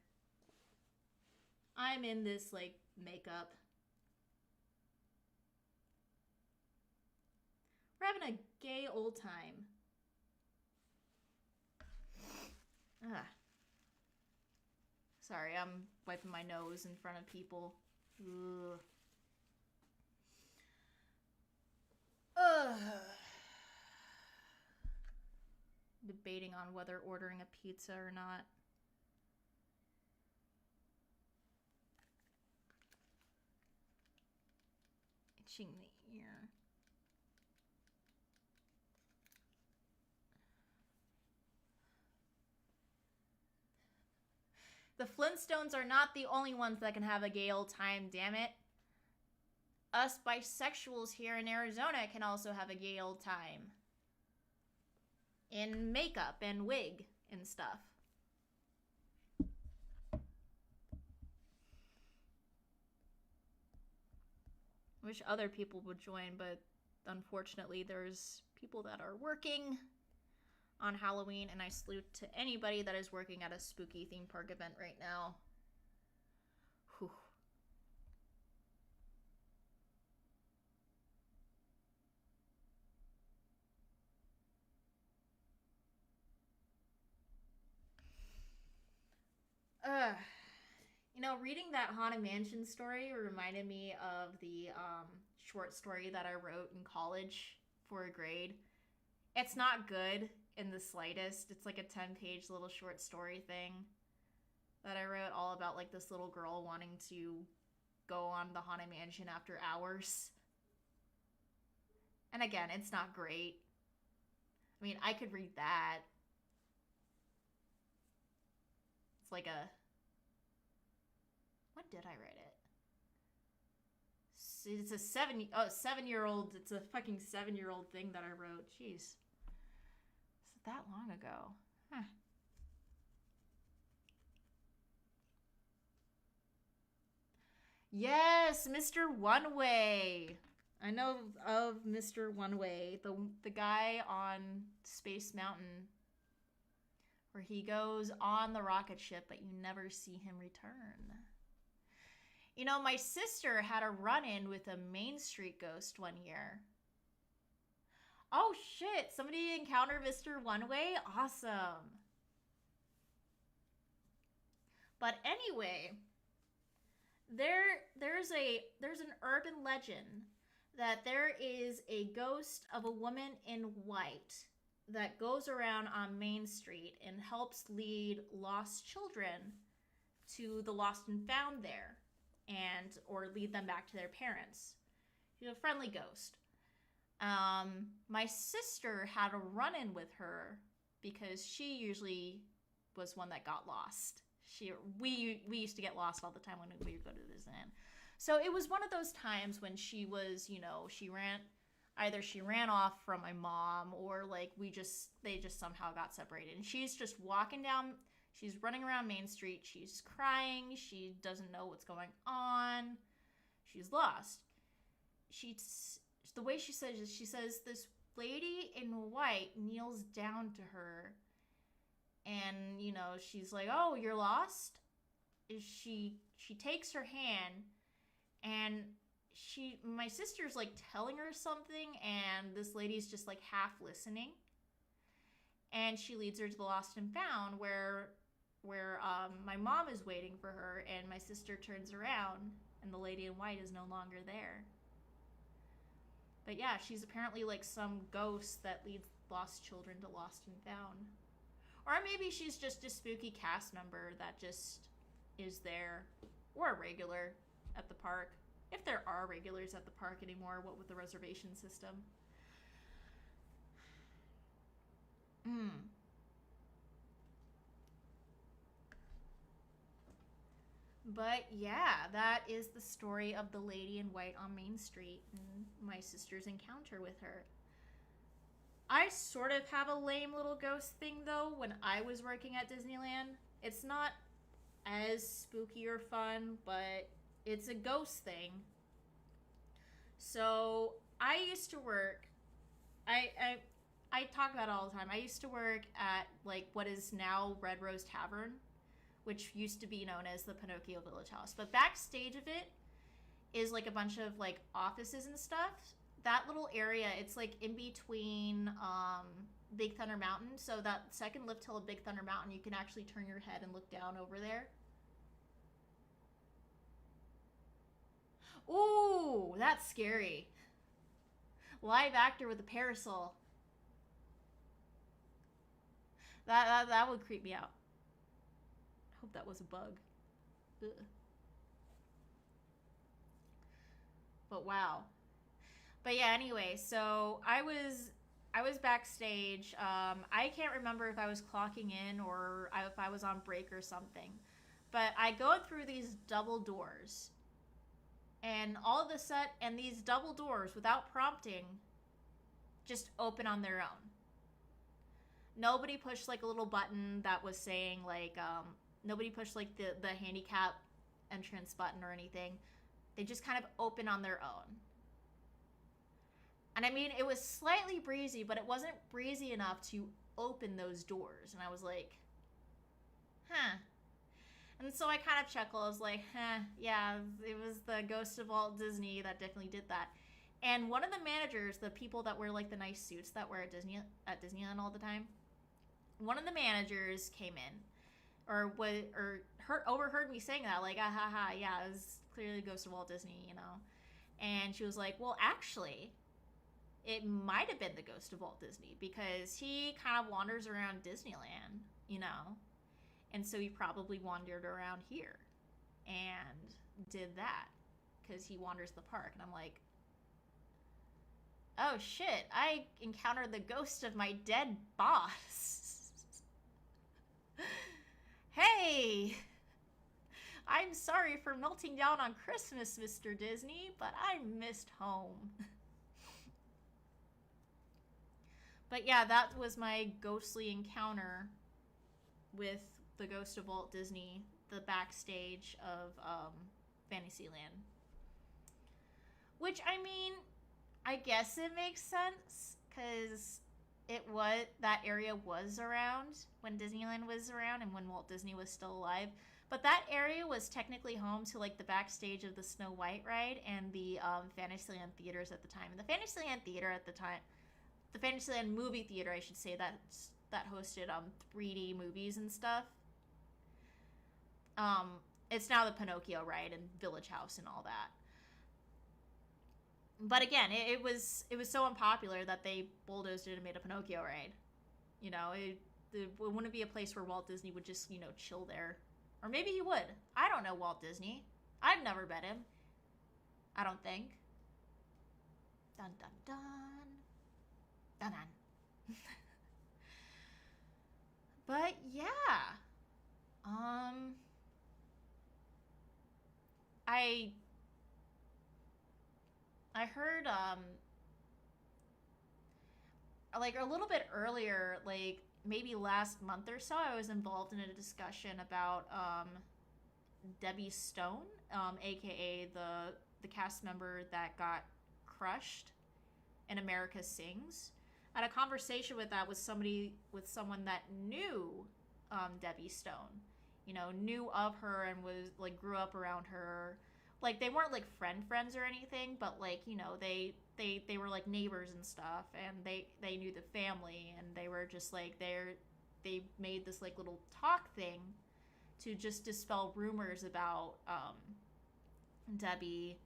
I'm in this, like, makeup. We're having a gay old time. Ugh. Sorry, I'm wiping my nose in front of people. Ugh. Debating on whether ordering a pizza or not. itching the ear. The Flintstones are not the only ones that can have a gay old time, damn it. Us bisexuals here in Arizona can also have a gay old time. In makeup and wig and stuff. Wish other people would join, but unfortunately there's people that are working on Halloween, and I salute to anybody that is working at a spooky theme park event right now. Whew. You know, reading that Haunted Mansion story reminded me of the short story that I wrote in college for a grade. It's not good in the slightest. It's like a 10-page little short story thing that I wrote all about like this little girl wanting to go on the Haunted Mansion after hours. And again, it's not great. I mean, I could read that. It's like a... When did I write it? It's a 7-year-old. It's a fucking 7-year-old thing that I wrote. Jeez. Is it that long ago? Huh. Yes, Mr. One Way. I know of Mr. One Way, the guy on Space Mountain, where he goes on the rocket ship, but you never see him return. You know, my sister had a run-in with a Main Street ghost one year. Oh shit, somebody encountered Mr. One Way? Awesome. But anyway, there's an urban legend that there is a ghost of a woman in white that goes around on Main Street and helps lead lost children to the lost and found there, and or lead them back to their parents. She's a friendly ghost. My sister had a run-in with her because she usually was one that got lost. We used to get lost all the time when we would go to Disneyland. So it was one of those times when she was, you know, she ran off from my mom, or like they just somehow got separated. And she's just walking down, she's running around Main Street, she's crying, she doesn't know what's going on, she's lost. The way she says is, she says this lady in white kneels down to her, and, you know, she's like, "Oh, you're lost?" She takes her hand, and my sister's like telling her something, and this lady's just like half listening, and she leads her to the lost and found where my mom is waiting for her, and my sister turns around and the lady in white is no longer there. But yeah, she's apparently like some ghost that leads lost children to lost and found. Or maybe she's just a spooky cast member that just is there, or a regular at the park. If there are regulars at the park anymore, what with the reservation system. But yeah, that is the story of the lady in white on Main Street and my sister's encounter with her. I sort of have a lame little ghost thing though when I was working at Disneyland. It's not as spooky or fun, but it's a ghost thing. So I used to work, I talk about it all the time. I used to work at like what is now Red Rose Tavern, which used to be known as the Pinocchio Village House. But backstage of it is like a bunch of like offices and stuff. That little area, it's like in between Big Thunder Mountain. So that second lift hill of Big Thunder Mountain, you can actually turn your head and look down over there. Ooh, that's scary. Live actor with a parasol. That would creep me out. Hope that was a bug. Ugh. But wow. But yeah, anyway, so I was backstage. I can't remember if I was clocking in or if I was on break or something. But I go through these double doors, and all of a sudden, and these double doors, without prompting, just open on their own. Nobody pushed like a little button that was saying like nobody pushed like the handicap entrance button or anything. They just kind of open on their own. And I mean, it was slightly breezy, but it wasn't breezy enough to open those doors. And I was like, huh. And so I kind of chuckled. I was like, yeah, it was the ghost of Walt Disney that definitely did that. And one of the managers, the people that wear like the nice suits that wear at Disneyland all the time, one of the managers came in, overheard me saying that, like, ah ha ha, yeah, it was clearly the ghost of Walt Disney, you know. And she was like, well, actually, it might have been the ghost of Walt Disney because he kind of wanders around Disneyland, you know. And so he probably wandered around here and did that because he wanders the park. And I'm like, oh shit, I encountered the ghost of my dead boss. Hey, I'm sorry for melting down on Christmas, Mr. Disney, but I missed home. But yeah, that was my ghostly encounter with the ghost of Walt Disney, the backstage of Fantasyland. Which, I mean, I guess it makes sense because that area was around when Disneyland was around and when Walt Disney was still alive. But that area was technically home to like the backstage of the Snow White ride and the Fantasyland theaters at the time. And the Fantasyland theater at the time, the Fantasyland movie theater, I should say, that hosted 3D movies and stuff. It's now the Pinocchio ride and Village House and all that. But again, it was so unpopular that they bulldozed it and made a Pinocchio ride. You know, it wouldn't be a place where Walt Disney would just, you know, chill there. Or maybe he would. I don't know Walt Disney. I've never met him. I don't think. Dun dun dun. Dun dun. But yeah. I heard like a little bit earlier, like maybe last month or so, I was involved in a discussion about Debbie Stone, aka the cast member that got crushed in America Sings. I had a conversation with someone that knew Debbie Stone, you know, knew of her and was like grew up around her. Like they weren't like friends or anything, but like, you know, they were like neighbors and stuff, and they knew the family, and they were just like they made this like little talk thing to just dispel rumors about Debbie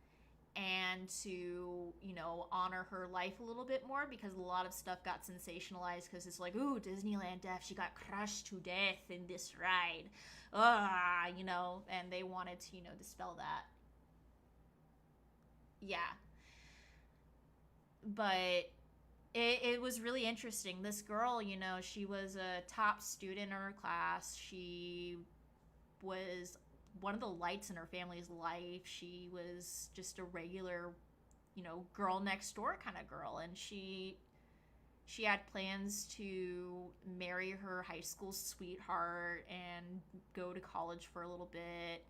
and to, you know, honor her life a little bit more, because a lot of stuff got sensationalized because it's like, ooh, Disneyland death, she got crushed to death in this ride, you know, and they wanted to, you know, dispel that. Yeah, but it was really interesting. This girl, you know, she was a top student in her class. She was one of the lights in her family's life. She was just a regular, you know, girl next door kind of girl, and she had plans to marry her high school sweetheart and go to college for a little bit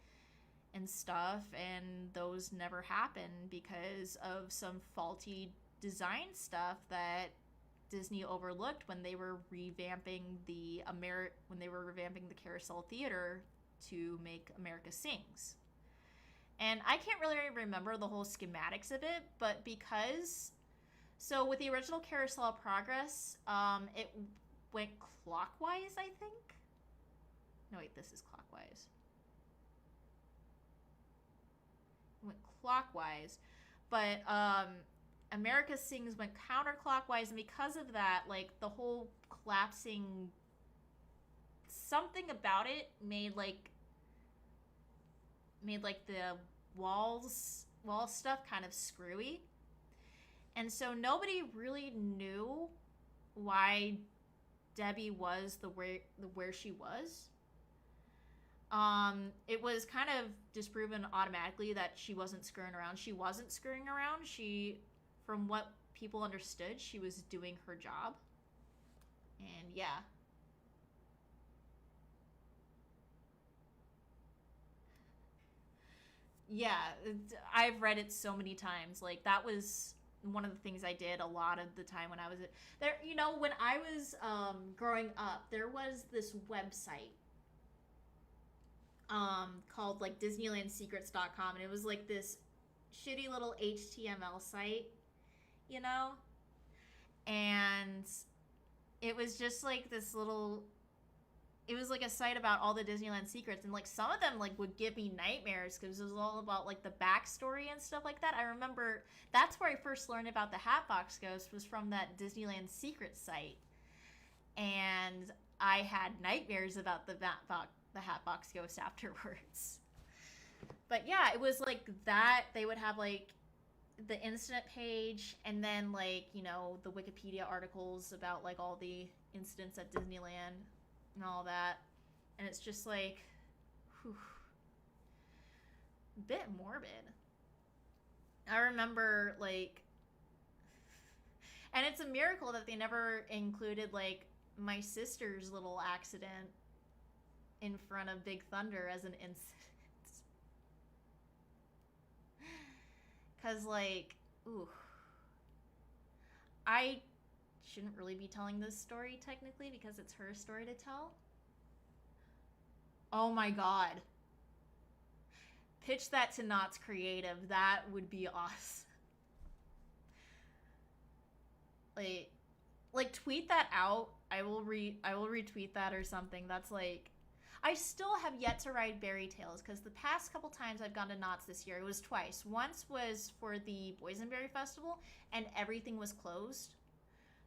and stuff, and those never happened because of some faulty design stuff that Disney overlooked when they were revamping the Carousel Theater to make America Sings. And I can't really remember the whole schematics of it, but so with the original Carousel of Progress, it went clockwise, I think. No, wait, this is clockwise. Went clockwise, but America Sings went counterclockwise, and because of that, like the whole collapsing, something about it made like the wall stuff kind of screwy. And so nobody really knew why Debbie was where she was. It was kind of disproven automatically that she wasn't screwing around. She wasn't screwing around. From what people understood, she was doing her job. And yeah. Yeah, I've read it so many times. Like, that was one of the things I did a lot of the time when I was there. You know, when I was growing up, there was this website called like DisneylandSecrets.com, and it was like this shitty little HTML site, you know? And it was just like this little, it was like a site about all the Disneyland secrets, and like some of them like would give me nightmares because it was all about like the backstory and stuff like that. I remember that's where I first learned about the Hatbox Ghost, was from that Disneyland secret site, and I had nightmares about the Hatbox Ghost afterwards. But yeah, it was like that. They would have like the incident page, and then like, you know, the Wikipedia articles about like all the incidents at Disneyland and all that. And it's just like, whew, a bit morbid. I remember like, and it's a miracle that they never included like my sister's little accident in front of Big Thunder as an incident. Because, like, ooh. I shouldn't really be telling this story, technically, because it's her story to tell. Oh my god. Pitch that to Knott's Creative. That would be awesome. Like tweet that out. I will retweet that or something. That's like, I still have yet to ride Berry Tales, because the past couple times I've gone to Knott's this year, it was twice. Once was for the Boysenberry Festival, and everything was closed.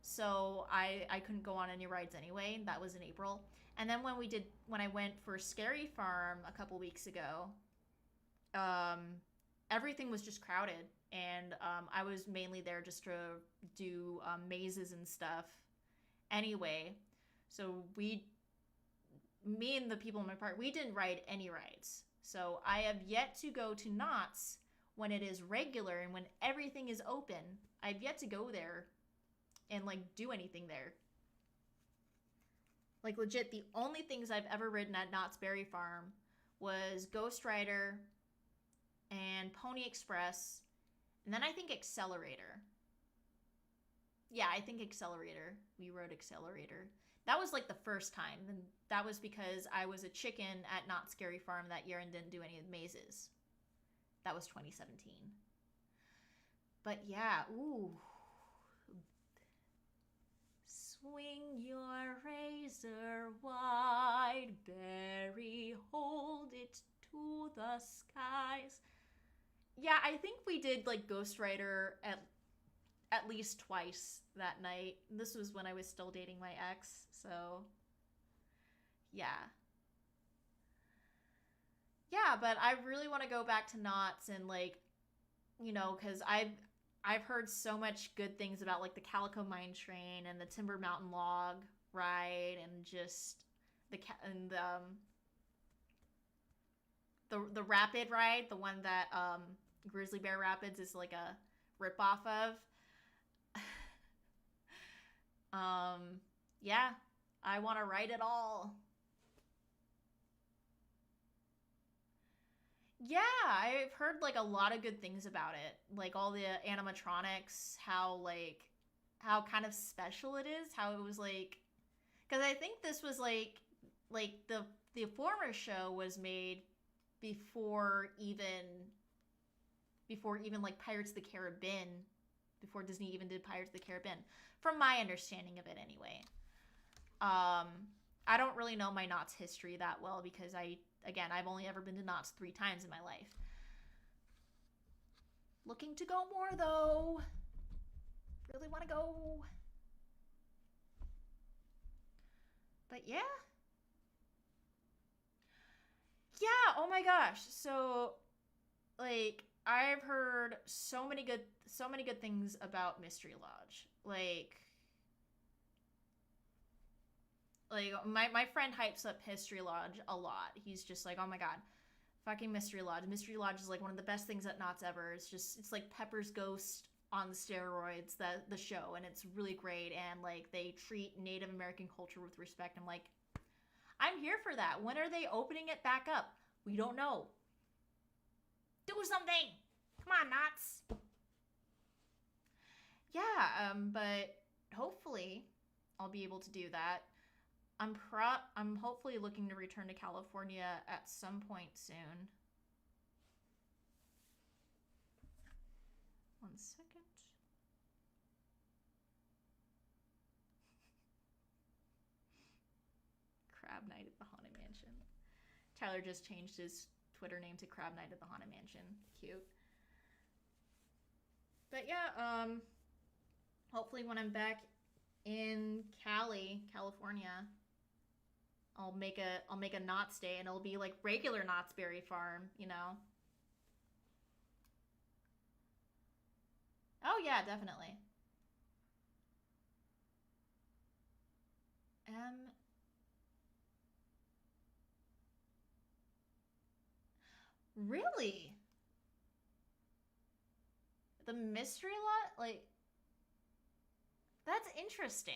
So I couldn't go on any rides anyway. That was in April. And then when I went for Scary Farm a couple weeks ago, everything was just crowded. And I was mainly there just to do mazes and stuff anyway. So me and the people in my park, we didn't ride any rides. So I have yet to go to Knott's when it is regular and when everything is open. I've yet to go there and like do anything there. Like, legit, the only things I've ever ridden at Knott's Berry Farm was Ghost Rider and Pony Express, and then I think Accelerator. Yeah, I think Accelerator. We rode Accelerator. That was like the first time, and that was because I was a chicken at Knott's Scary Farm that year and didn't do any of the mazes. That was 2017. But yeah, ooh. Swing your razor wide, Berry, hold it to the skies. Yeah, I think we did like Ghost Rider at least twice that night. This was when I was still dating my ex, so yeah. Yeah, but I really want to go back to Knott's and like, you know, because I've heard so much good things about like the Calico Mine Train and the Timber Mountain Log ride, and just the Rapid ride, the one that Grizzly Bear Rapids is like a ripoff of. Yeah, I want to ride it all. Yeah, I've heard like a lot of good things about it. Like all the animatronics, how kind of special it is, how it was like, cuz I think this was like the former show was made before even like Pirates of the Caribbean, before Disney even did Pirates of the Caribbean, from my understanding of it anyway. I don't really know my Knott's history that well because I've only ever been to Knott's 3 times in my life. Looking to go more though. Really want to go. But yeah. Yeah, oh my gosh. So like I've heard so many good things about Mystery Lodge. Like my friend hypes up Mystery Lodge a lot. He's just like, oh my god, fucking Mystery Lodge. Mystery Lodge is like one of the best things at Knott's ever. It's like Pepper's Ghost on steroids, the show, and it's really great. And like they treat Native American culture with respect. I'm like, I'm here for that. When are they opening it back up? We don't know. Do something. Come on, Knott's. Yeah, but hopefully I'll be able to do that. I'm hopefully looking to return to California at some point soon. 1 second. Crab Night at the Haunted Mansion. Tyler just changed his Twitter name to Crab Night at the Haunted Mansion. Cute. But yeah, hopefully when I'm back in California, I'll make a Knott's Day, and it'll be like regular Knott's Berry Farm, you know? Oh yeah, definitely. Really? The mystery lot? Like, that's interesting.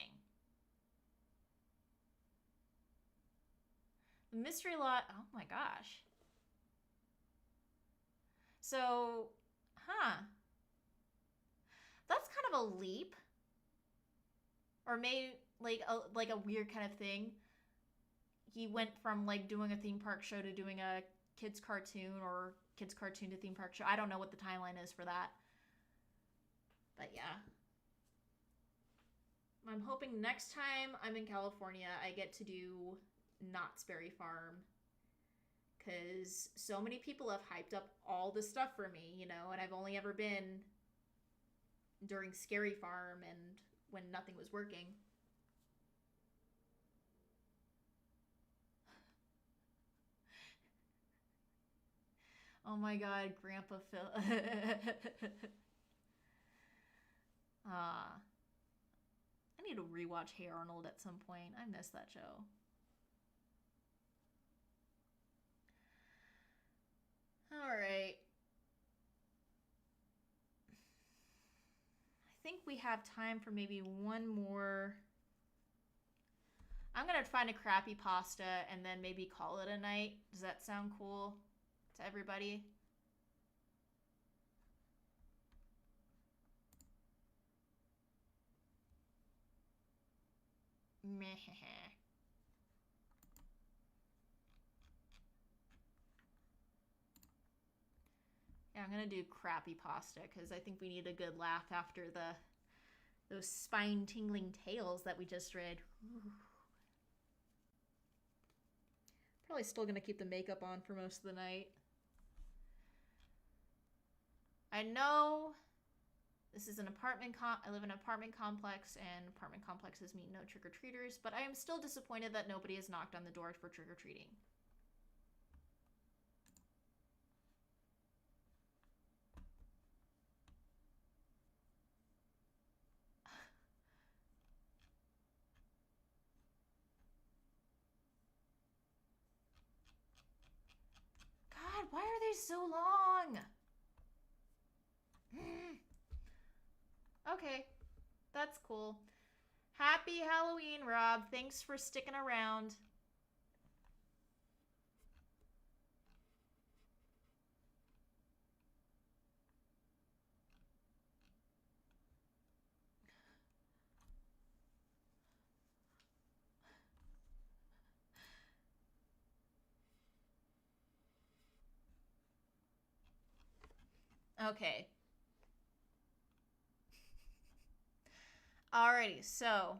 The mystery lot, oh my gosh. So, that's kind of a leap. Or maybe like a weird kind of thing. He went from like doing a theme park show to doing a kids cartoon, or kids cartoon to theme park show. I don't know what the timeline is for that. But yeah. I'm hoping next time I'm in California, I get to do Knott's Berry Farm. Because so many people have hyped up all this stuff for me, you know, and I've only ever been during Scary Farm and when nothing was working. Oh my god, Grandpa Phil. I need to rewatch Hey Arnold at some point. I miss that show. Alright. I think we have time for maybe one more. I'm gonna find a crappy pasta and then maybe call it a night. Does that sound cool to everybody? Meh. Yeah, I'm gonna do crappy pasta because I think we need a good laugh after those spine-tingling tales that we just read. Probably still gonna keep the makeup on for most of the night. I know this is an apartment I live in an apartment complex, and apartment complexes mean no trick-or-treaters, but I am still disappointed that nobody has knocked on the door for trick-or-treating. God, why are they so long? Okay, that's cool. Happy Halloween, Rob. Thanks for sticking around. Okay. Alrighty, so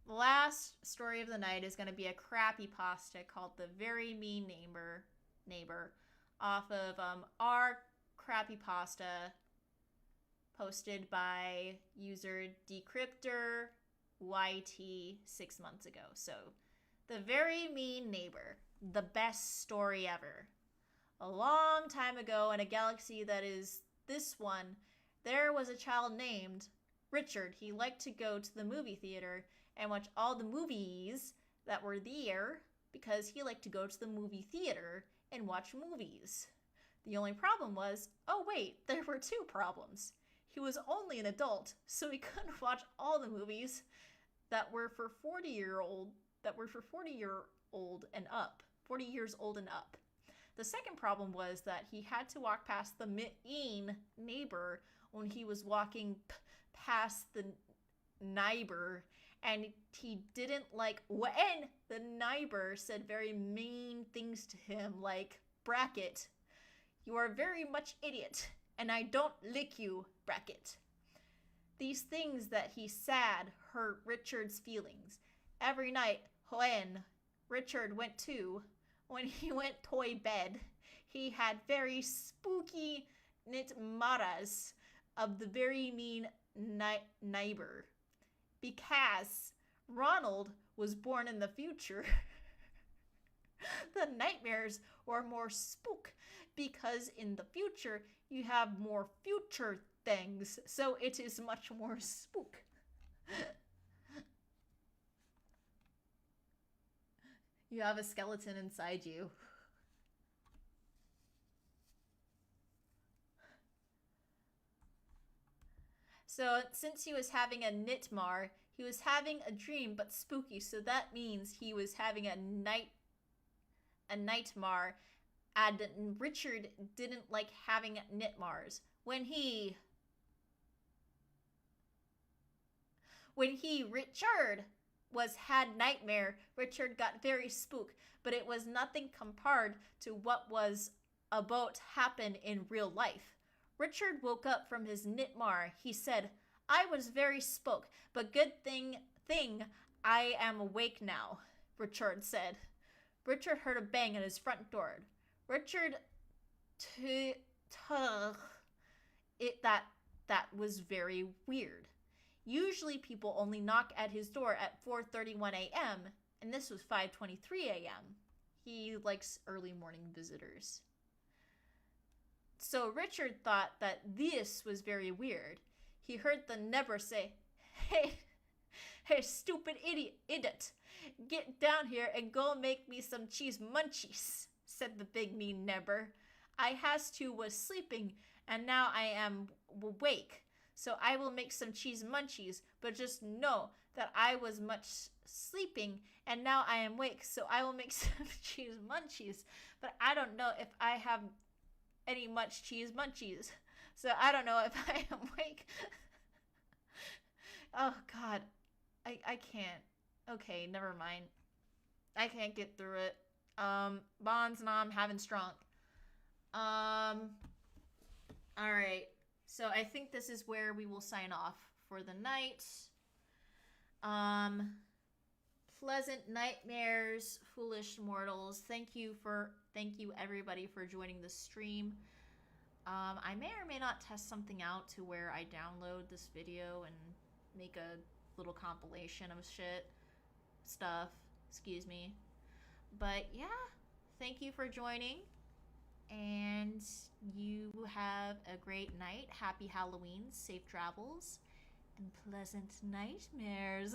the last story of the night is going to be a crappy pasta called The Very Mean Neighbor off of our crappy pasta, posted by user decryptor YT 6 months ago. So, The Very Mean Neighbor, the best story ever. A long time ago in a galaxy that is this one, there was a child named Richard. He liked to go to the movie theater and watch all the movies that were there because he liked to go to the movie theater and watch movies. The only problem was, oh wait, there were two problems. He was only an adult, so he couldn't watch all the movies that were for 40 years old and up. The second problem was that he had to walk past the mean neighbor when he was walking past the neighbor, and he didn't like when the neighbor said very mean things to him, like, bracket, you are very much idiot, and I don't lick you, bracket. These things that he said hurt Richard's feelings. Every night when Richard went to bed, he had very spooky nightmares of the very mean neighbor. Because Ronald was born in the future, the nightmares were more spook, because in the future you have more future things, so it is much more spook. You have a skeleton inside you. So since he was having a nightmare, he was having a dream but spooky, so that means he was having a nightmare, and Richard didn't like having nightmares. When he Richard had nightmare, Richard got very spooked, but it was nothing compared to what was about to happen in real life. Richard woke up from his nightmare. He said, I was very spooked, but good thing I am awake now, Richard said. Richard heard a bang at his front door. Richard that was very weird. Usually people only knock at his door at 4:31 a.m., and this was 5:23 a.m. He likes early morning visitors. So Richard thought that this was very weird. He heard the neighbor say, Hey, stupid idiot, get down here and go make me some cheese munchies, said the big mean neighbor. I was sleeping, and now I am awake, so I will make some cheese munchies, but just know that I was much sleeping, and now I am awake, so I will make some cheese munchies, but I don't know if I have any much cheese munchies, so I don't know if I am awake. Oh God, I can't. Okay, never mind. I can't get through it. Bonds nom having strong. Alright, so I think this is where we will sign off for the night. Pleasant nightmares, foolish mortals. Thank you everybody for joining the stream. I may or may not test something out to where I download this video and make a little compilation of stuff, excuse me. But yeah, thank you for joining, and you have a great night. Happy Halloween, safe travels, and pleasant nightmares.